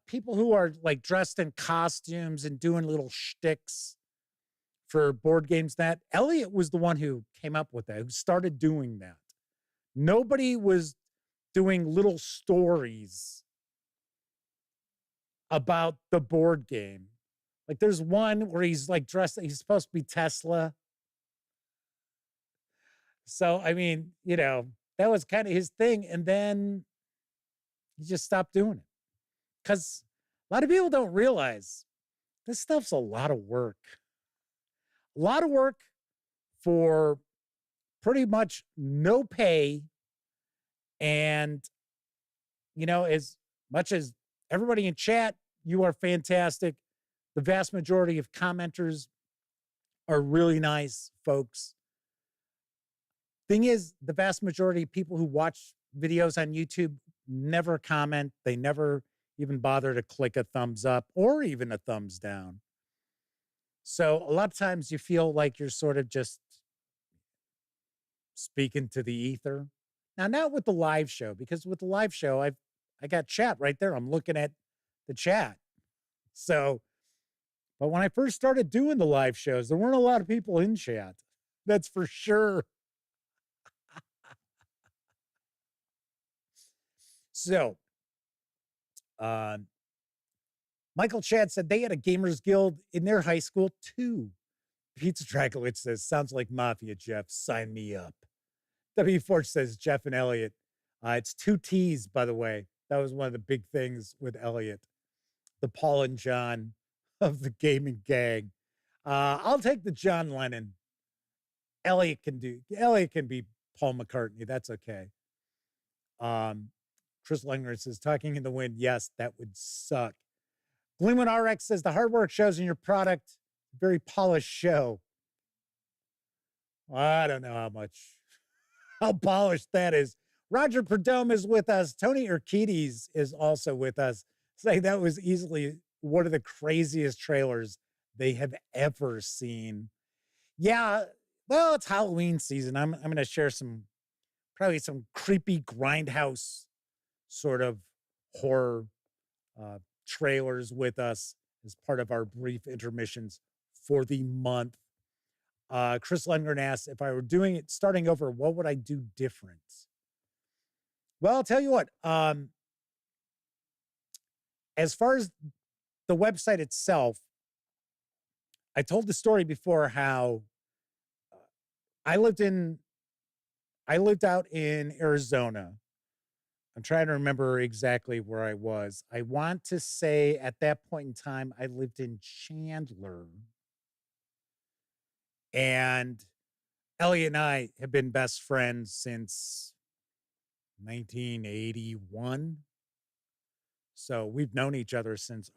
Speaker 1: people who are like dressed in costumes and doing little shticks for board games, that Elliot was the one who came up with that, who started doing that. Nobody was doing little stories about the board game. Like there's one where he's like dressed, he's supposed to be Tesla. So, I mean, that was kind of his thing. And then he just stopped doing it. Because a lot of people don't realize this stuff's a lot of work. A lot of work for pretty much no pay. And, as much as everybody in chat, you are fantastic. The vast majority of commenters are really nice folks. Thing is, the vast majority of people who watch videos on YouTube never comment. They never even bother to click a thumbs up or even a thumbs down. So a lot of times you feel like you're sort of just speaking to the ether. Now, not with the live show, because with the live show, I got chat right there. I'm looking at the chat. So, but when I first started doing the live shows, there weren't a lot of people in chat. That's for sure. So, Michael Chad said they had a gamers guild in their high school too. Pizza Draculite says, sounds like Mafia, Jeff. Sign me up. W. Forge says, Jeff and Elliot. It's 2 T's, by the way. That was one of the big things with Elliot. The Paul and John of the gaming gang. I'll take the John Lennon. Elliot can be Paul McCartney. That's okay. Chris Langer says, talking in the wind. Yes, that would suck. Gleeman RX says, the hard work shows in your product. Very polished show. I don't know how polished that is. Roger Perdome is with us. Tony Urquides is also with us, saying that was easily one of the craziest trailers they have ever seen. Yeah, well, it's Halloween season. I'm going to share probably some creepy grindhouse sort of horror trailers with us as part of our brief intermissions for the month. Chris Lundgren asks, if I were doing it, starting over, what would I do different? Well, I'll tell you what, as far as the website itself, I told the story before how I lived out in Arizona. I'm trying to remember exactly where I was. I want to say at that point in time, I lived in Chandler. And Elliot and I have been best friends since 1981. So we've known each other since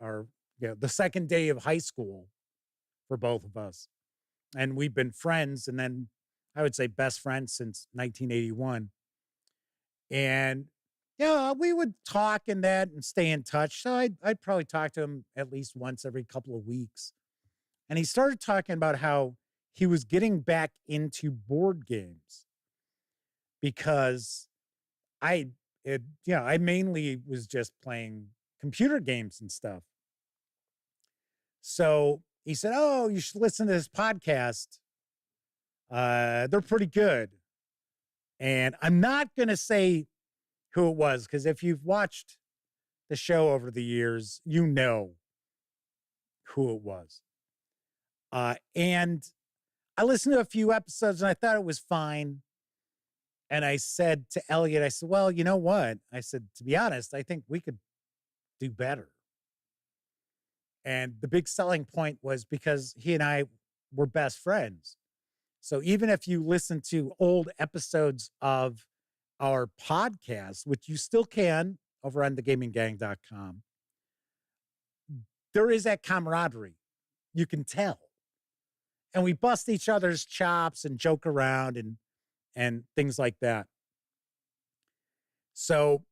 Speaker 1: the second day of high school for both of us. And we've been friends, and then I would say best friends since 1981. And we would talk and stay in touch. So I'd probably talk to him at least once every couple of weeks. And he started talking about how he was getting back into board games because I mainly was just playing computer games and stuff. So he said, "Oh, you should listen to this podcast. They're pretty good." And I'm not going to say who it was, because if you've watched the show over the years, you know who it was. And I listened to a few episodes and I thought it was fine. And I said to Elliot, I said, "Well, you know what?" I said, "To be honest, I think we could do better." And the big selling point was because he and I were best friends. So even if you listen to old episodes of our podcast, which you still can over on thegaminggang.com, there is that camaraderie. You can tell. And we bust each other's chops and joke around and things like that. So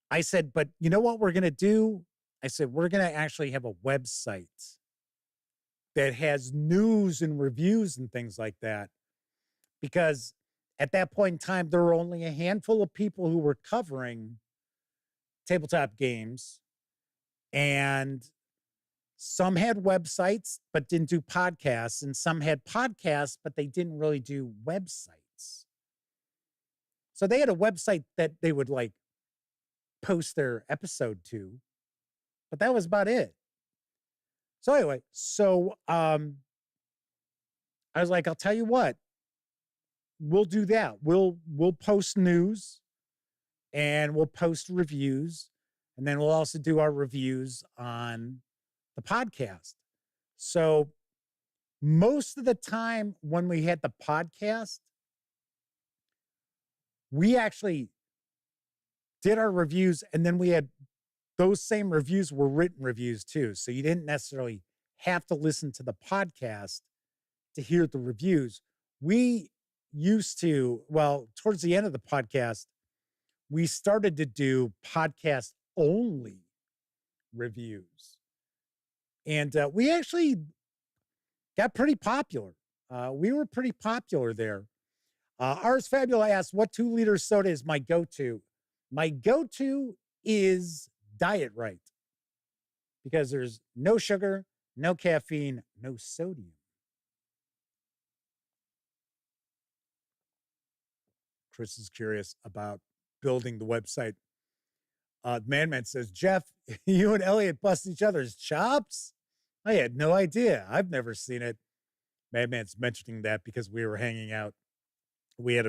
Speaker 1: I said, "But you know what we're going to do?" I said, "We're going to actually have a website that has news and reviews and things like that." Because at that point in time, there were only a handful of people who were covering tabletop games. And some had websites, but didn't do podcasts. And some had podcasts, but they didn't really do websites. So they had a website that they would like post their episode to, but that was about it. So anyway, I was like, "I'll tell you what, we'll do that. We'll post news and we'll post reviews, and then we'll also do our reviews on the podcast." So most of the time when we had the podcast, we actually did our reviews, and then we had those same reviews were written reviews too. So you didn't necessarily have to listen to the podcast to hear the reviews. We used to, well, towards the end of the podcast, we started to do podcast only reviews. And we actually got pretty popular. We were pretty popular there. Ars Fabula asks, "What 2-liter soda is my go-to?" My go-to is Diet Right, because there's no sugar, no caffeine, no sodium. Chris is curious about building the website. Madman says, "Jeff, you and Elliot bust each other's chops? I had no idea. I've never seen it." Madman's mentioning that because we were hanging out. We had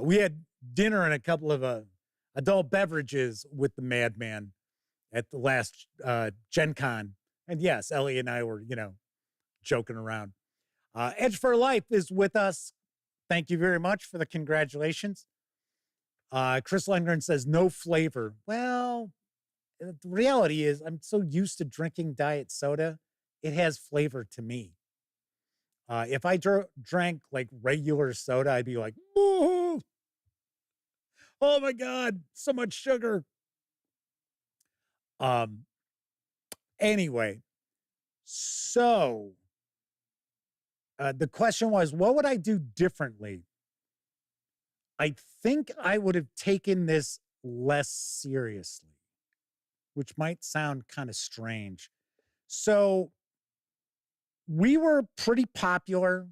Speaker 1: we had dinner and a couple of adult beverages with the Madman at the last Gen Con. And yes, Elliot and I were, joking around. Edge for Life is with us. Thank you very much for the congratulations. Chris Lundgren says, "No flavor." Well, the reality is I'm so used to drinking diet soda, it has flavor to me. If I drank like regular soda, I'd be like, "Oh my God, so much sugar." Anyway, so the question was, what would I do differently? I think I would have taken this less seriously, which might sound kind of strange. So we were pretty popular.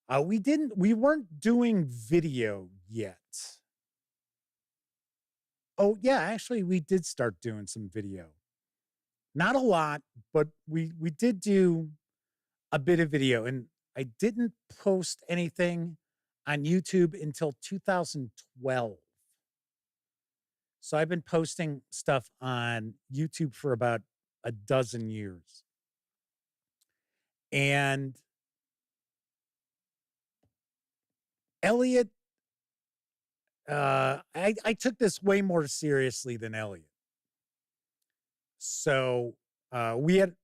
Speaker 1: We weren't doing video yet. Oh yeah, actually we did start doing some video. Not a lot, but we did do a bit of video, and I didn't post anything on YouTube until 2012. So I've been posting stuff on YouTube for about a dozen years. And Elliot, I took this way more seriously than Elliot. So we had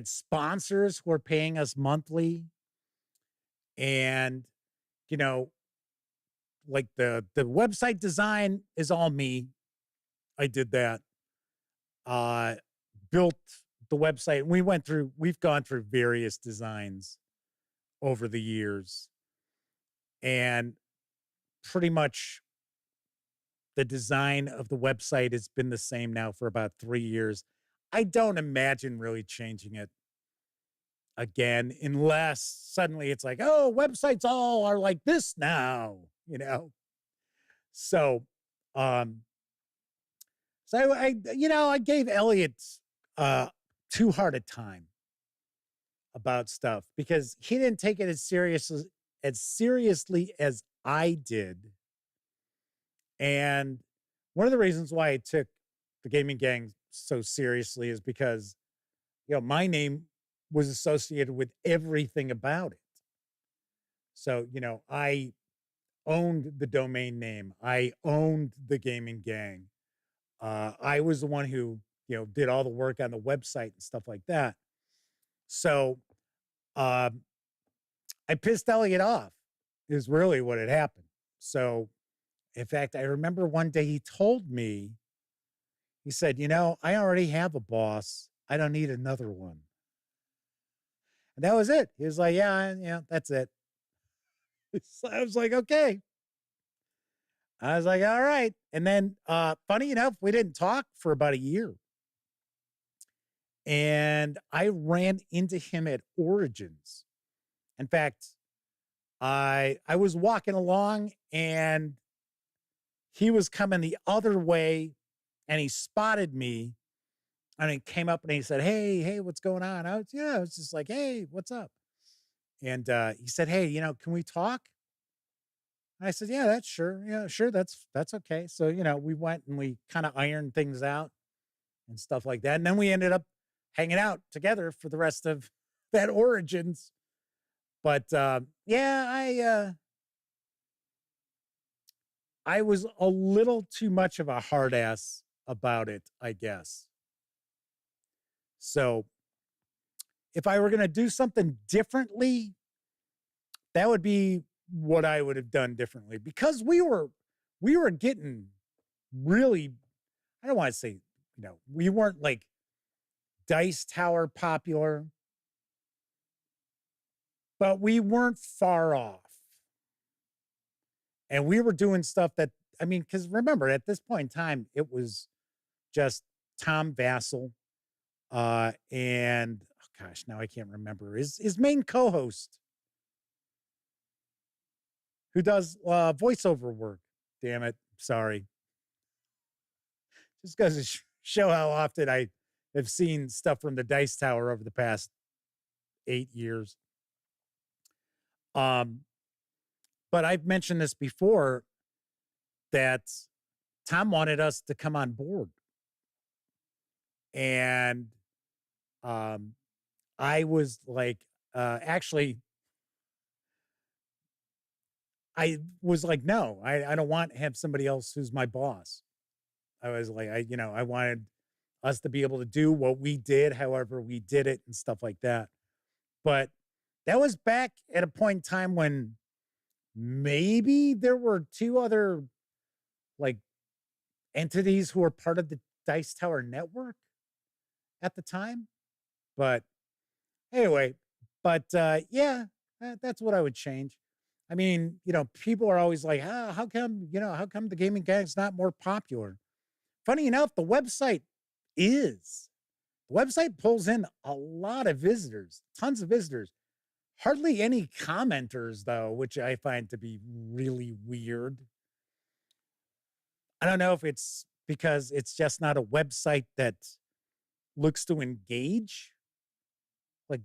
Speaker 1: sponsors who were paying us monthly, and like the website design is all me. I did that. Built the website. We've gone through various designs over the years. And pretty much the design of the website has been the same now for about 3 years. I don't imagine really changing it again, unless suddenly it's like, oh, websites all are like this now, you know? So, um, I gave Elliot too hard a time about stuff because he didn't take it as seriously as I did. And one of the reasons why I took the gaming gang so seriously is because, my name was associated with everything about it. So, I owned the domain name. I owned the gaming gang. I was the one who, did all the work on the website and stuff like that. So, um, I pissed Elliot off is really what had happened. So, in fact, I remember one day he told me, he said, I already have a boss. I don't need another one. And that was it. He was like, yeah, that's it. So I was like, okay. I was like, all right. And then, funny enough, we didn't talk for about a year. And I ran into him at Origins. In fact, I was walking along and he was coming the other way and he spotted me and he came up and he said, hey, what's going on? I was just like, hey, what's up? And he said, hey, can we talk? I said, yeah, that's sure. Yeah, sure. That's okay. So, we went and we kind of ironed things out and stuff like that. And then we ended up hanging out together for the rest of that Origins. But I was a little too much of a hard ass about it, I guess. So if I were going to do something differently, that would be what I would have done differently because we were getting really, I don't want to say, we weren't like Dice Tower popular, but we weren't far off. And we were doing stuff that, because remember, at this point in time, it was just Tom Vassell and, oh gosh, now I can't remember, his main co-host who does voiceover work. Damn it. Sorry. Just goes to show how often I have seen stuff from the Dice Tower over the past 8 years. But I've mentioned this before that Tom wanted us to come on board. And I was like, actually, I was like, no, I don't want to have somebody else who's my boss. I was like, I wanted us to be able to do what we did, however we did it and stuff like that. But that was back at a point in time when maybe there were 2 other like entities who were part of the Dice Tower network at the time. But anyway, that's what I would change. People are always like, how come the gaming gang's not more popular? Funny enough, the website is. The website pulls in a lot of visitors, tons of visitors. Hardly any commenters, though, which I find to be really weird. I don't know if it's because it's just not a website that looks to engage like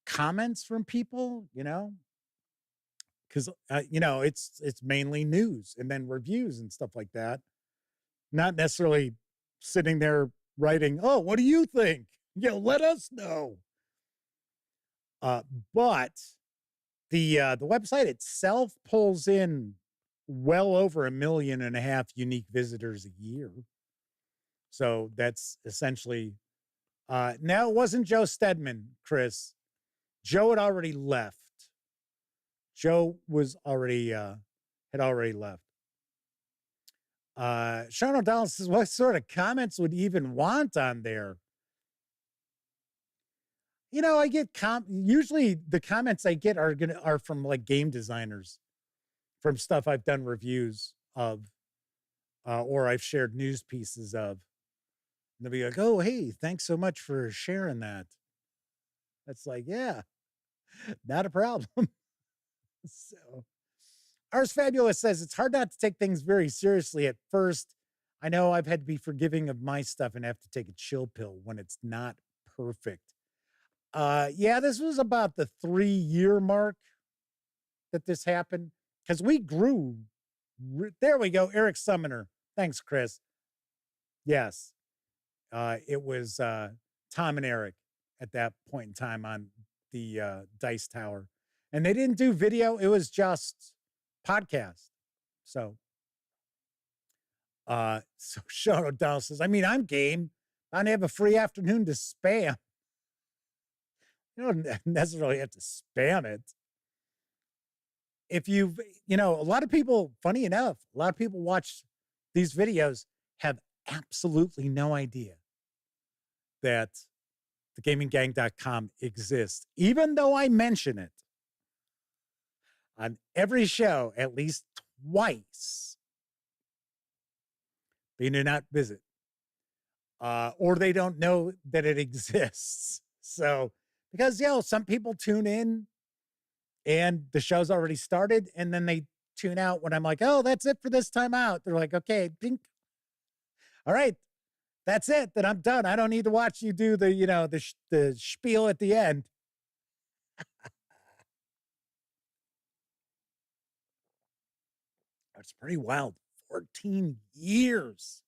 Speaker 1: comments from people, because it's mainly news and then reviews and stuff like that. Not necessarily sitting there writing, oh, what do you think? Let us know. But the website itself pulls in well over 1.5 million unique visitors a year. So that's essentially, now it wasn't Joe Stedman, Chris. Joe had already left. Joe was already, had already left. Sean O'Donnell says, what sort of comments would you even want on there? I get usually the comments I get are from like game designers, from stuff I've done reviews of, or I've shared news pieces of. And they'll be like, "Oh, hey, thanks so much for sharing that." That's like, yeah, not a problem. So, Ars Fabulous says it's hard not to take things very seriously at first. I know I've had to be forgiving of my stuff and have to take a chill pill when it's not perfect. Yeah, this was about the 3-year mark that this happened, because we grew. There we go. Eric Summoner. Thanks, Chris. Yes. It was Tom and Eric at that point in time on the Dice Tower. And they didn't do video. It was just podcast. So Sean O'Donnell says, I mean, I'm game. I don't have a free afternoon to spam. You don't necessarily have to spam it. If a lot of people, funny enough, a lot of people watch these videos have absolutely no idea that thegaminggang.com exists, even though I mention it on every show at least twice. They do not visit, or they don't know that it exists. So, because, some people tune in and the show's already started, and then they tune out when I'm like, oh, that's it for this time out. They're like, okay, dink. All right, that's it. Then I'm done. I don't need to watch you do the spiel at the end. It's pretty wild. 14 years.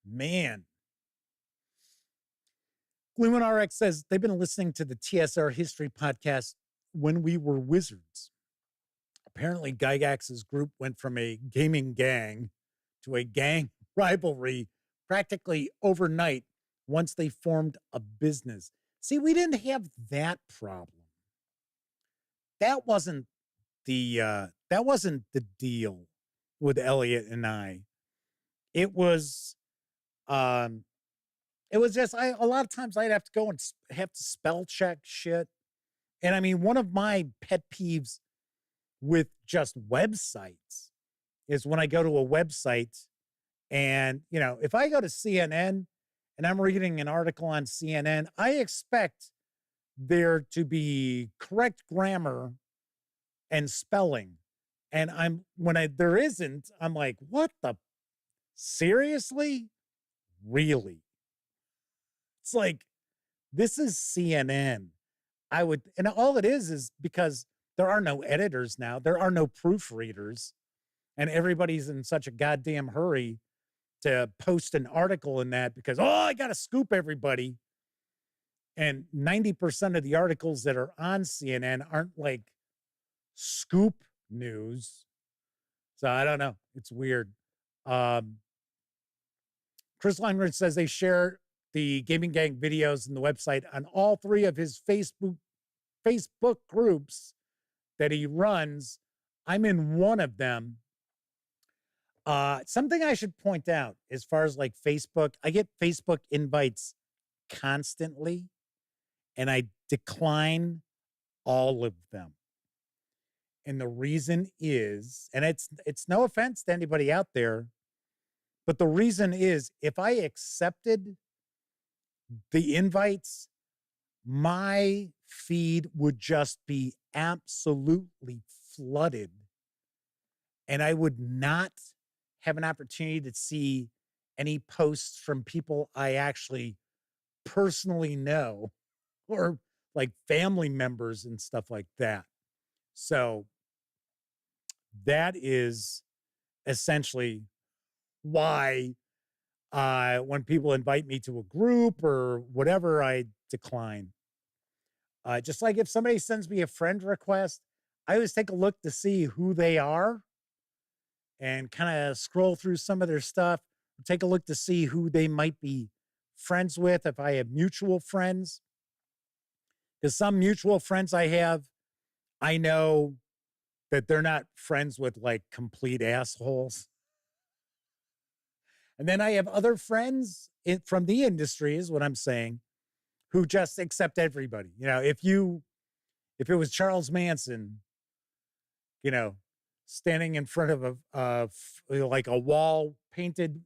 Speaker 1: Man. Gluman RX says they've been listening to the TSR History podcast when we were wizards. Apparently, Gygax's group went from a gaming gang to a gang rivalry practically overnight once they formed a business. See, we didn't have that problem. That wasn't the deal with Elliot and I. It was just a lot of times I'd have to go and have to spell check shit. And I mean, one of my pet peeves with just websites is when I go to a website and, if I go to CNN and I'm reading an article on CNN, I expect there to be correct grammar and spelling. And there isn't, I'm like, what the, seriously? Really? It's like, this is CNN. And all it is because there are no editors now. There are no proofreaders. And everybody's in such a goddamn hurry to post an article in that because, I got to scoop everybody. And 90% of the articles that are on CNN aren't like scoop news. So I don't know. It's weird. Chris Langren says they share the Gaming Gang videos and the website on all 3 of his Facebook groups that he runs. I'm in one of them. Something I should point out as far as like Facebook, I get Facebook invites constantly and I decline all of them. And the reason is, and it's no offense to anybody out there, but the reason is if I accepted the invites, my feed would just be absolutely flooded. And I would not have an opportunity to see any posts from people I actually personally know or like family members and stuff like that. So that is essentially why when people invite me to a group or whatever, I decline. Just like if somebody sends me a friend request, I always take a look to see who they are and kind of scroll through some of their stuff, take a look to see who they might be friends with, if I have mutual friends. Because some mutual friends I have, I know that they're not friends with like complete assholes. And then I have other friends from the industry is what I'm saying, who just accept everybody. If it was Charles Manson, standing in front of like a wall painted,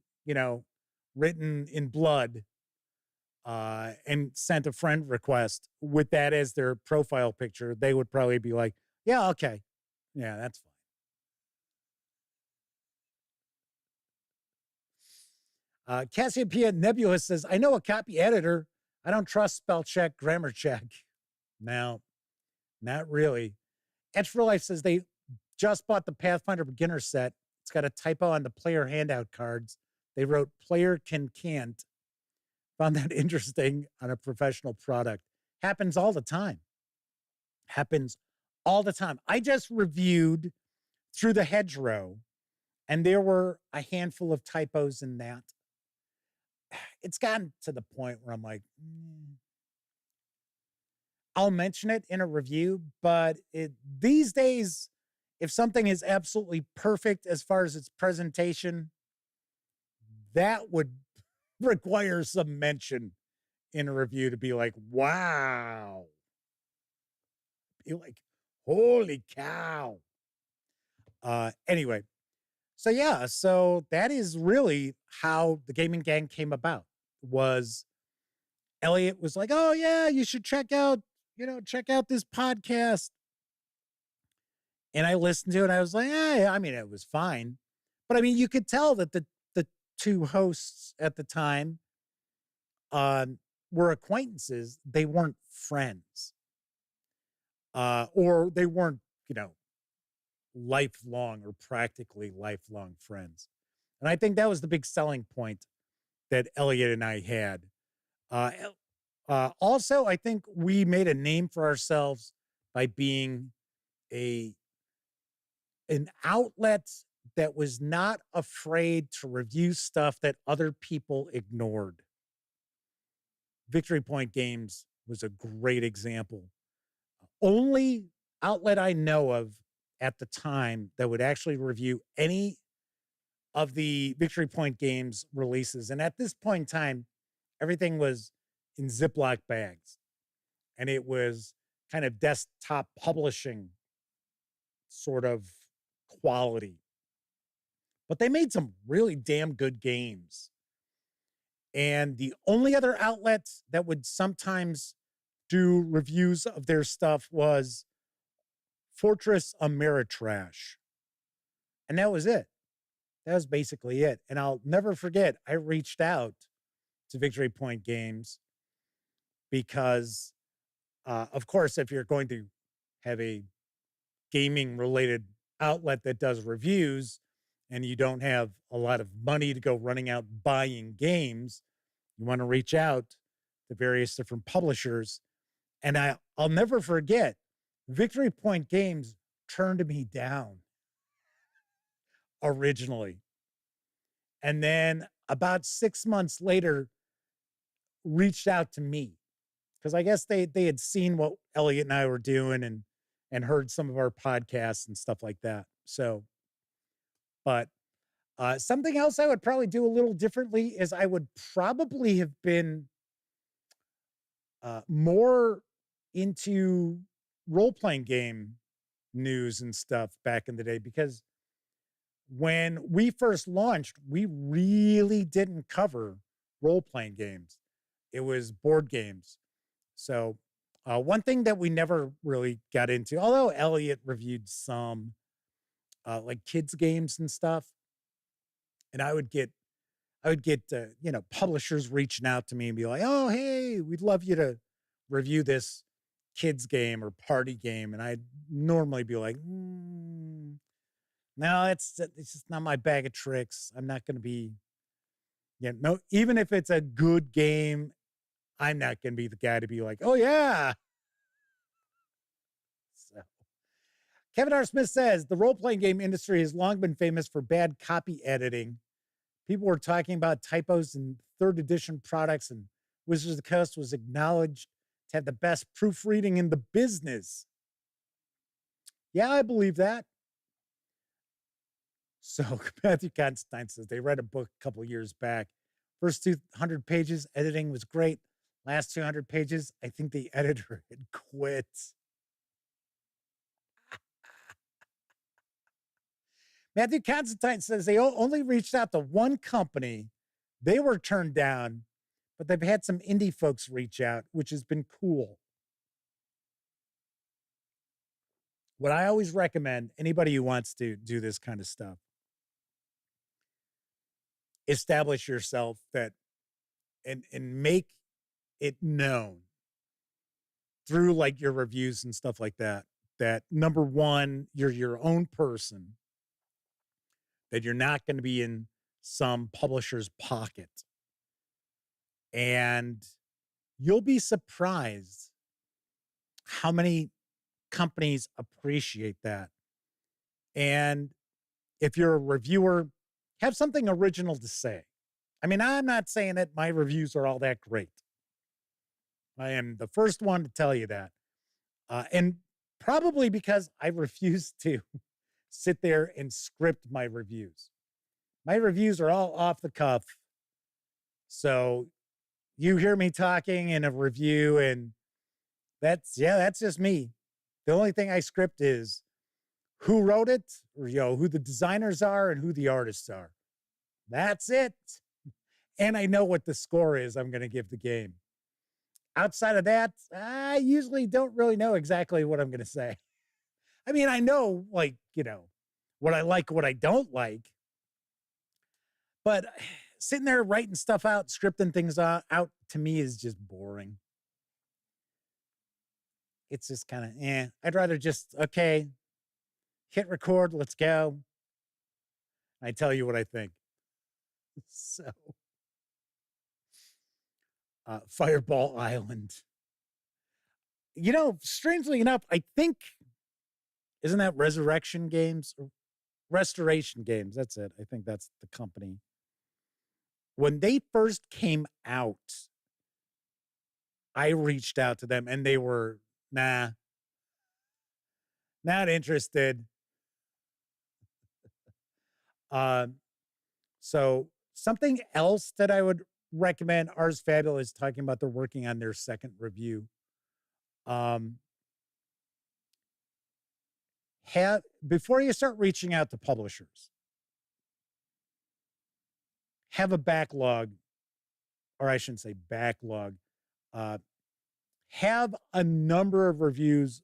Speaker 1: written in blood, and sent a friend request with that as their profile picture, they would probably be like, yeah, okay. Yeah, that's fine. Cassiopeia Nebula says, I know a copy editor. I don't trust spell check, grammar check. No, not really. Etch for Life says they just bought the Pathfinder beginner set. It's got a typo on the player handout cards. They wrote player can't. Found that interesting on a professional product. Happens all the time. I just reviewed Through the Hedgerow, and there were a handful of typos in that. It's gotten to the point where I'm like, I'll mention it in a review, but these days, if something is absolutely perfect as far as its presentation, that would require some mention in a review to be like, wow. Be like, holy cow. Anyway, so that is really how the Gaming Gang came about. Was Elliot was like, oh yeah, you should check out this podcast. And I listened to it and I was like, I mean, it was fine. But I mean, you could tell that the two hosts at the time were acquaintances. They weren't friends. Or they weren't, lifelong or practically lifelong friends. And I think that was the big selling point that Elliot and I had. Also, I think we made a name for ourselves by being an outlet that was not afraid to review stuff that other people ignored. Victory Point Games was a great example. Only outlet I know of at the time that would actually review any of the Victory Point Games releases. And at this point in time, everything was in Ziploc bags. And it was kind of desktop publishing sort of quality. But they made some really damn good games. And the only other outlet that would sometimes do reviews of their stuff was Fortress Ameritrash. And that was it. That was basically it. And I'll never forget, I reached out to Victory Point Games because, of course, if you're going to have a gaming related outlet that does reviews and you don't have a lot of money to go running out buying games, you want to reach out to various different publishers. And I'll never forget, Victory Point Games turned me down originally. And then about 6 months later, reached out to me because I guess they had seen what Elliot and I were doing and heard some of our podcasts and stuff like that. So, but something else I would probably do a little differently is I would probably have been more into role-playing game news and stuff back in the day, because when we first launched, we really didn't cover role-playing games. It was board games. So one thing that we never really got into, although Elliot reviewed some like kids games and stuff, and I would get publishers reaching out to me and be like, oh, hey, we'd love you to review this kids game or party game. And I'd normally be like, no, it's just not my bag of tricks. I'm not going to be, no, even if it's a good game, I'm not going to be the guy to be like, oh yeah. So Kevin R. Smith says the role-playing game industry has long been famous for bad copy editing. People were talking about typos in third edition products, and Wizards of the Coast was acknowledged to have the best proofreading in the business. Yeah, I believe that. So Matthew Constantine says they read a book a couple of years back. First 200 pages, editing was great. Last 200 pages, I think the editor had quit. Matthew Constantine says they only reached out to one company. They were turned down, but they've had some indie folks reach out, which has been cool. What I always recommend, anybody who wants to do this kind of stuff, establish yourself that and make it known through like your reviews and stuff like that, that number one, you're your own person, that you're not going to be in some publisher's pocket. And you'll be surprised how many companies appreciate that. And if you're a reviewer, have something original to say. I mean, I'm not saying that my reviews are all that great. I am the first one to tell you that. And probably because I refuse to sit there and script my reviews. My reviews are all off the cuff. So you hear me talking in a review, and that's just me. The only thing I script is who wrote it, or who the designers are and who the artists are. That's it. And I know what the score is I'm going to give the game. Outside of that, I usually don't really know exactly what I'm going to say. I mean, I know, like, what I like, what I don't like. But sitting there writing stuff out, scripting things out to me is just boring. It's just kind of, I'd rather just, okay, hit record, let's go. I tell you what I think. So, Fireball Island. Strangely enough, I think, isn't that Resurrection Games? Restoration Games, that's it. I think that's the company. When they first came out, I reached out to them and they were, nah, not interested. So something else that I would recommend, Ars Fabulous talking about they're working on their second review. Before you start reaching out to publishers, have a backlog, or I shouldn't say backlog, have a number of reviews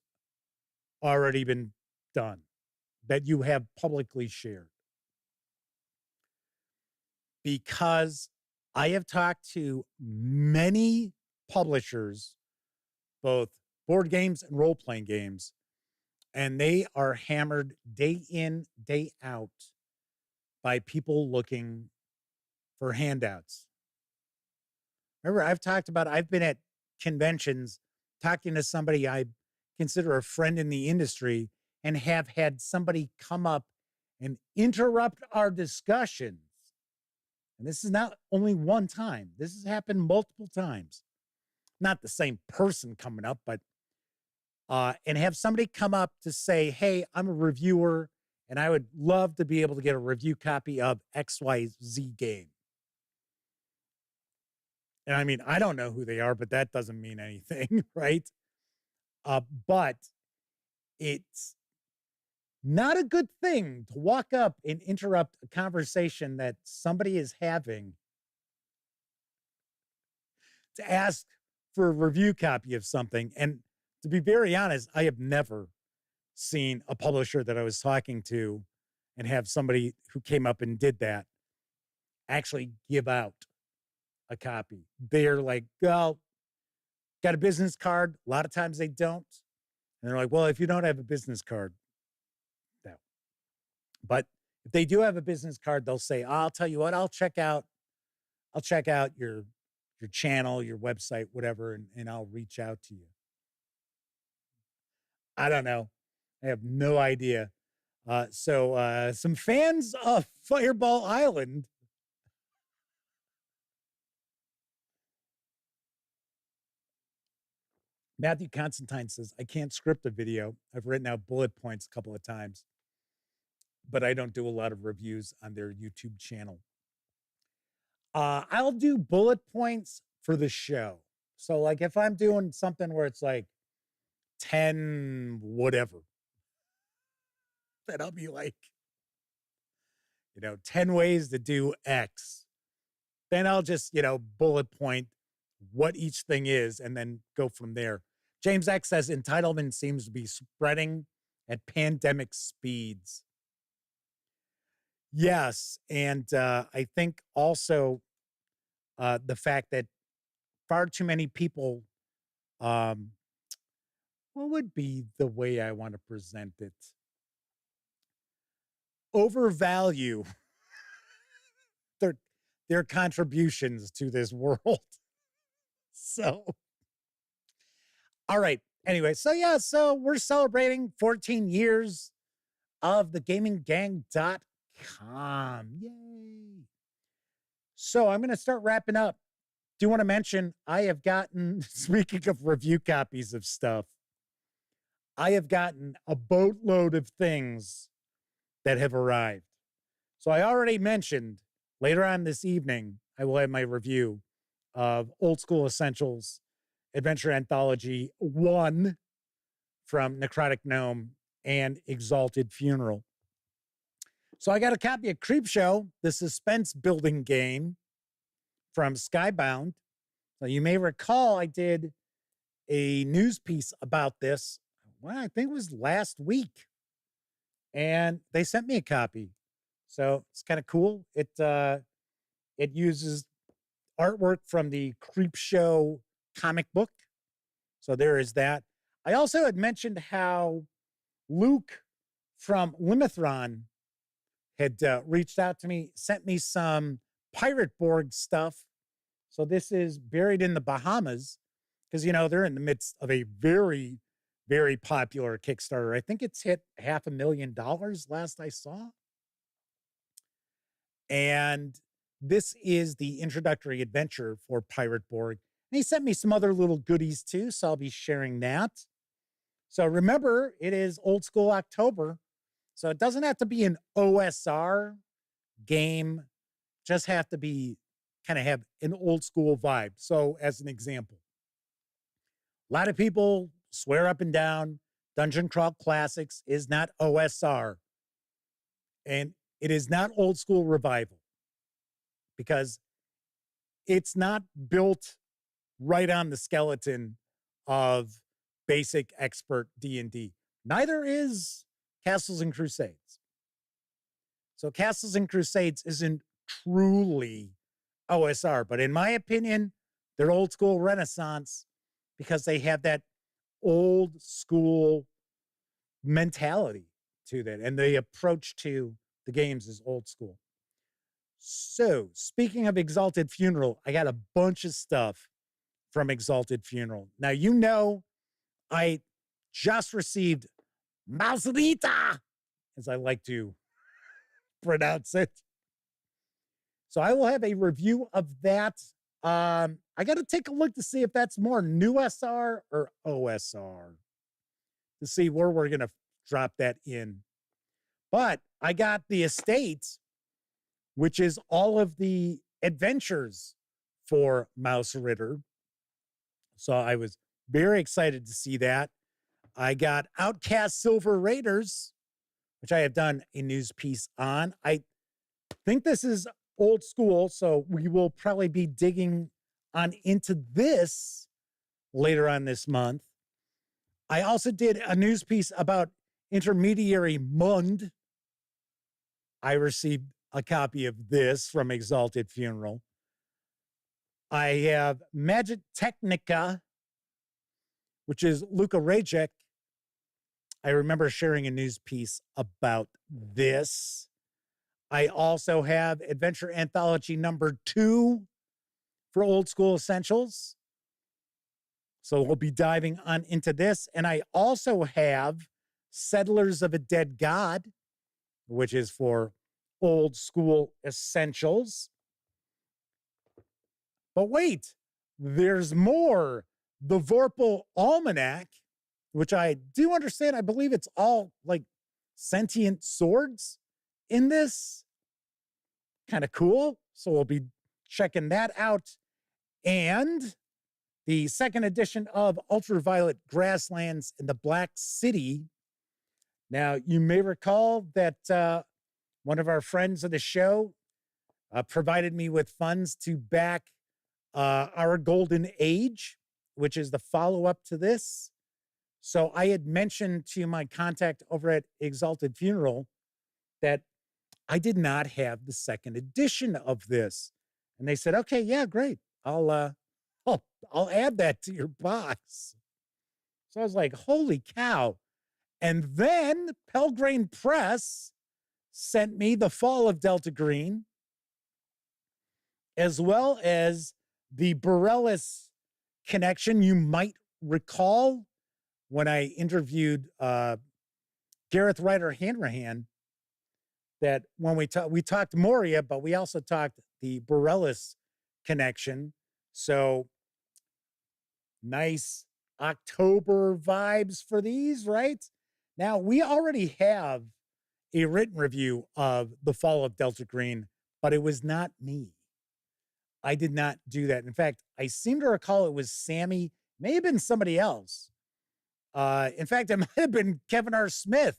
Speaker 1: already been done that you have publicly shared. Because I have talked to many publishers, both board games and role-playing games, and they are hammered day in, day out by people looking for handouts. Remember, I've been at conventions talking to somebody I consider a friend in the industry and have had somebody come up and interrupt our discussions. And this is not only one time. This has happened multiple times. Not the same person coming up, but and have somebody come up to say, hey, I'm a reviewer and I would love to be able to get a review copy of XYZ game. And I mean, I don't know who they are, but that doesn't mean anything, right? But it's not a good thing to walk up and interrupt a conversation that somebody is having to ask for a review copy of something. And to be very honest, I have never seen a publisher that I was talking to and have somebody who came up and did that actually give out a copy. They're like, well, got a business card? A lot of times they don't. And they're like, well, if you don't have a business card, no. But if they do have a business card, they'll say, I'll tell you what, I'll check out your channel, your website, whatever, and I'll reach out to you. I don't know. I have no idea. So some fans of Fireball Island Matthew Constantine says, I can't script a video. I've written out bullet points a couple of times, but I don't do a lot of reviews on their YouTube channel. I'll do bullet points for the show. So like if I'm doing something where it's like 10 whatever, then I'll be like, 10 ways to do X. Then I'll just, bullet point what each thing is and then go from there. James X says entitlement seems to be spreading at pandemic speeds. Yes. And I think also the fact that far too many people, what would be the way I want to present it? Overvalue their contributions to this world. So, all right. Anyway, so we're celebrating 14 years of the gaminggang.com. Yay. So I'm going to start wrapping up. Do want to mention, I have gotten, speaking of review copies of stuff, I have gotten a boatload of things that have arrived. So I already mentioned later on this evening, I will have my review of Old School Essentials Adventure Anthology 1 from Necrotic Gnome and Exalted Funeral. So I got a copy of Creepshow, the suspense building game from Skybound. So you may recall I did a news piece about this, well, I think it was last week. And they sent me a copy. So it's kind of cool. It uses artwork from the Creepshow comic book. So there is that. I also had mentioned how Luke from Limithron had reached out to me, sent me some pirate board stuff. So this is Buried in the Bahamas, because, they're in the midst of a very, very popular Kickstarter. I think it's hit $500,000 last I saw. And this is the introductory adventure for Pirate Board. And he sent me some other little goodies too, so I'll be sharing that. So remember, it is Old School October. So it doesn't have to be an OSR game, just have to be kind of have an old school vibe. So as an example, a lot of people swear up and down Dungeon Crawl Classics is not OSR. And it is not old school revival because it's not built right on the skeleton of basic expert D&D. Neither is Castles and Crusades. So Castles and Crusades isn't truly OSR, but in my opinion, they're old school Renaissance because they have that old school mentality to that. And the approach to the games is old school. So speaking of Exalted Funeral, I got a bunch of stuff from Exalted Funeral. Now, I just received Mauserita, as I like to pronounce it. So I will have a review of that. I got to take a look to see if that's more new SR or OSR to see where we're going to drop that in. But I got the Estates, which is all of the adventures for Mouse Ritter. So I was very excited to see that. I got Outcast Silver Raiders, which I have done a news piece on. I think this is old school, so we will probably be digging on into this later on this month. I also did a news piece about Intermediary Mund. I received a copy of this from Exalted Funeral. I have Magic Technica, which is Luka Rajek. I remember sharing a news piece about this. I also have Adventure Anthology number 2 for Old School Essentials. So we'll be diving on into this. And I also have Settlers of a Dead God, which is for Old School Essentials. But wait, there's more. The Vorpal Almanac, which I do understand. I believe it's all like sentient swords in this. Kind of cool. So we'll be checking that out. And the second edition of Ultraviolet Grasslands in the Black City. Now, you may recall that one of our friends of the show provided me with funds to back our Golden Age, which is the follow-up to this. So I had mentioned to my contact over at Exalted Funeral that I did not have the second edition of this. And they said, okay, yeah, great. I'll add that to your box. So I was like, holy cow. And then Pelgrane Press sent me The Fall of Delta Green, as well as the Borellis connection. You might recall when I interviewed Gareth Ryder Hanrahan that when we talked Moria, but we also talked the Borellis connection. So nice October vibes for these, right? Now, we already have a written review of The Fall of Delta Green, but it was not me. I did not do that. In fact, I seem to recall it was Sammy, may have been somebody else. In fact, it might have been Kevin R. Smith.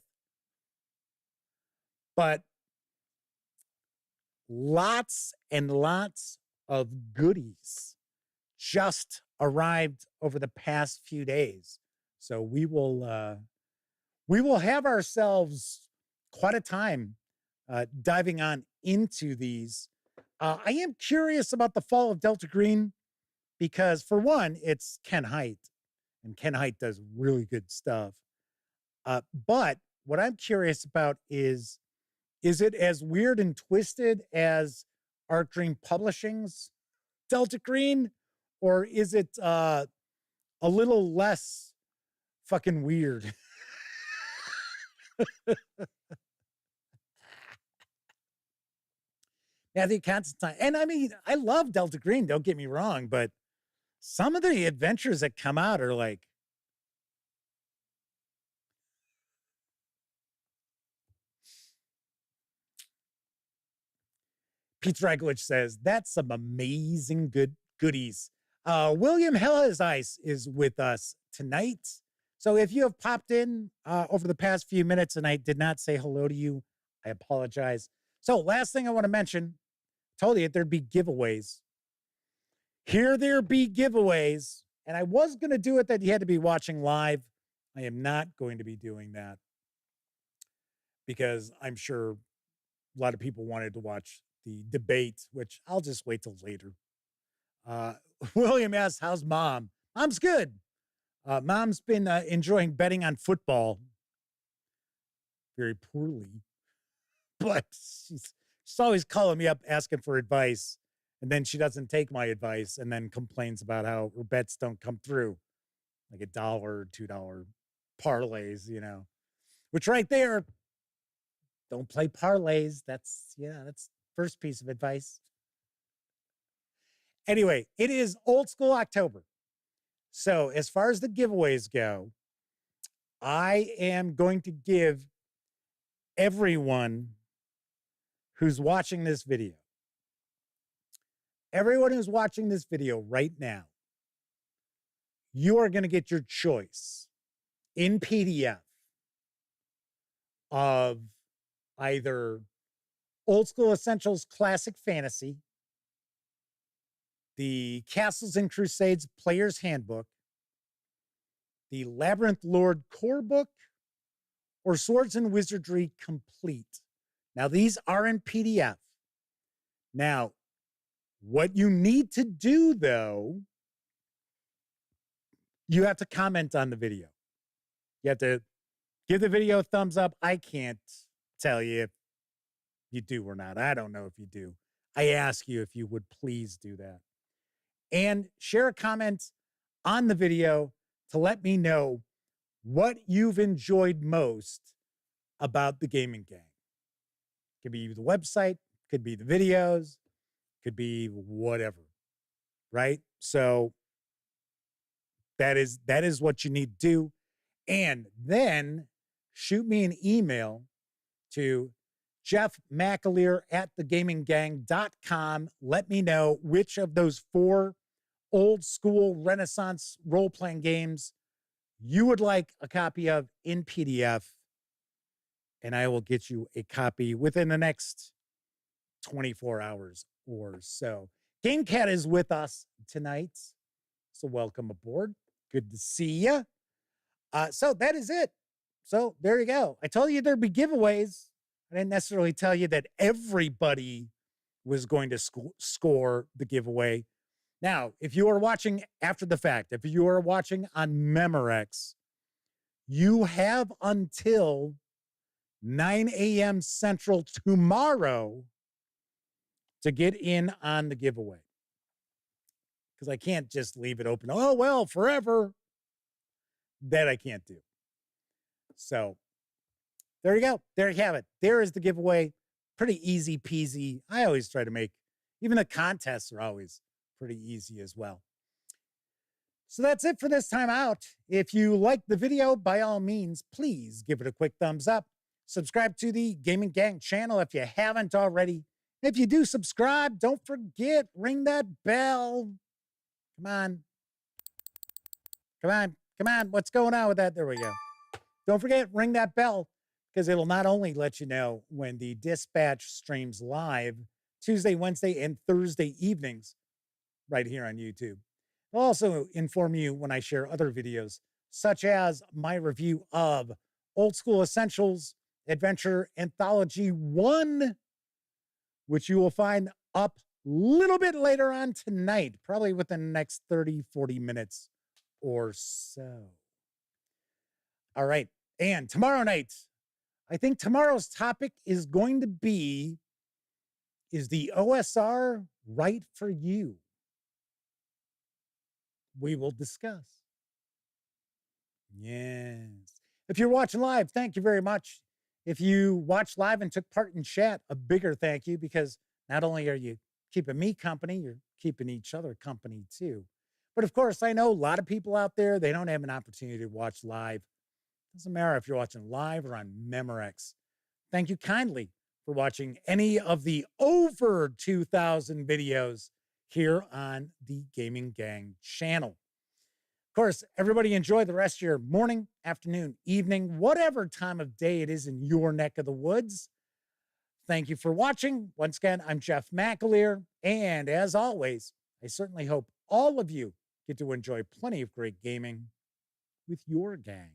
Speaker 1: But lots and lots of goodies just arrived over the past few days. So we will have ourselves quite a time diving on into these. I am curious about The Fall of Delta Green because, for one, it's Ken Hite, and Ken Hite does really good stuff. But what I'm curious about is it as weird and twisted as Art Dream Publishing's Delta Green, or is it a little less fucking weird? Matthew Constantine. And I mean, I love Delta Green, don't get me wrong, but some of the adventures that come out are like, Pete Dragowicz says, that's some amazing goodies. William Hellesice is with us tonight. So if you have popped in over the past few minutes and I did not say hello to you, I apologize. So last thing I want to mention, told you there'd be giveaways. Here there be giveaways. And I was going to do it that you had to be watching live. I am not going to be doing that because I'm sure a lot of people wanted to watch the debate, which I'll just wait till later. William asks, how's mom? Mom's good. Mom's been enjoying betting on football very poorly, but she's always calling me up asking for advice, and then she doesn't take my advice and then complains about how her bets don't come through, like $1 or $2 parlays, which right there, don't play parlays. That's first piece of advice. Anyway, it is Old School October. So as far as the giveaways go, I am going to give everyone who's watching this video, right now, you are going to get your choice in PDF of either Old School Essentials Classic Fantasy, the Castles and Crusades Player's Handbook, the Labyrinth Lord Core Book, or Swords and Wizardry Complete. Now, these are in PDF. Now, what you need to do, though, you have to comment on the video. You have to give the video a thumbs up. I can't tell you if you do or not. I don't know if you do. I ask you if you would please do that. And share a comment on the video to let me know what you've enjoyed most about the Gaming Gang. Could be the website, could be the videos, could be whatever, right? So that is what you need to do. And then shoot me an email to Jeff McAleer at thegaminggang.com. Let me know which of those 4 old school Renaissance role-playing games you would like a copy of in PDF, and I will get you a copy within the next 24 hours or so. GameCat is with us tonight, so welcome aboard. Good to see you. So that is it. So there you go. I told you there'd be giveaways. I didn't necessarily tell you that everybody was going to score the giveaway. Now, if you are watching after the fact, if you are watching on Memorex, you have until 9 a.m. Central tomorrow to get in on the giveaway. Because I can't just leave it open. Oh, well, forever. That I can't do. So there you go. There you have it. There is the giveaway. Pretty easy peasy. I always try to make, even the contests are always pretty easy as well. So that's it for this time out. If you liked the video, by all means, please give it a quick thumbs up. Subscribe to the Gaming Gang channel if you haven't already. If you do subscribe, don't forget, ring that bell. Come on. Come on. Come on. What's going on with that? There we go. Don't forget, ring that bell, because it'll not only let you know when the Dispatch streams live Tuesday, Wednesday, and Thursday evenings right here on YouTube. It'll also inform you when I share other videos, such as my review of Old School Essentials Adventure Anthology 1, which you will find up a little bit later on tonight, probably within the next 30, 40 minutes or so. All right. And tomorrow night, I think tomorrow's topic is going to be, is the OSR right for you? We will discuss. Yes. If you're watching live, thank you very much. If you watched live and took part in chat, a bigger thank you, because not only are you keeping me company, you're keeping each other company too. But of course, I know a lot of people out there, they don't have an opportunity to watch live. Doesn't matter if you're watching live or on Memorex. Thank you kindly for watching any of the over 2,000 videos here on the Gaming Gang channel. Of course, everybody enjoy the rest of your morning, afternoon, evening, whatever time of day it is in your neck of the woods. Thank you for watching. Once again, I'm Jeff McAleer. And as always, I certainly hope all of you get to enjoy plenty of great gaming with your gang.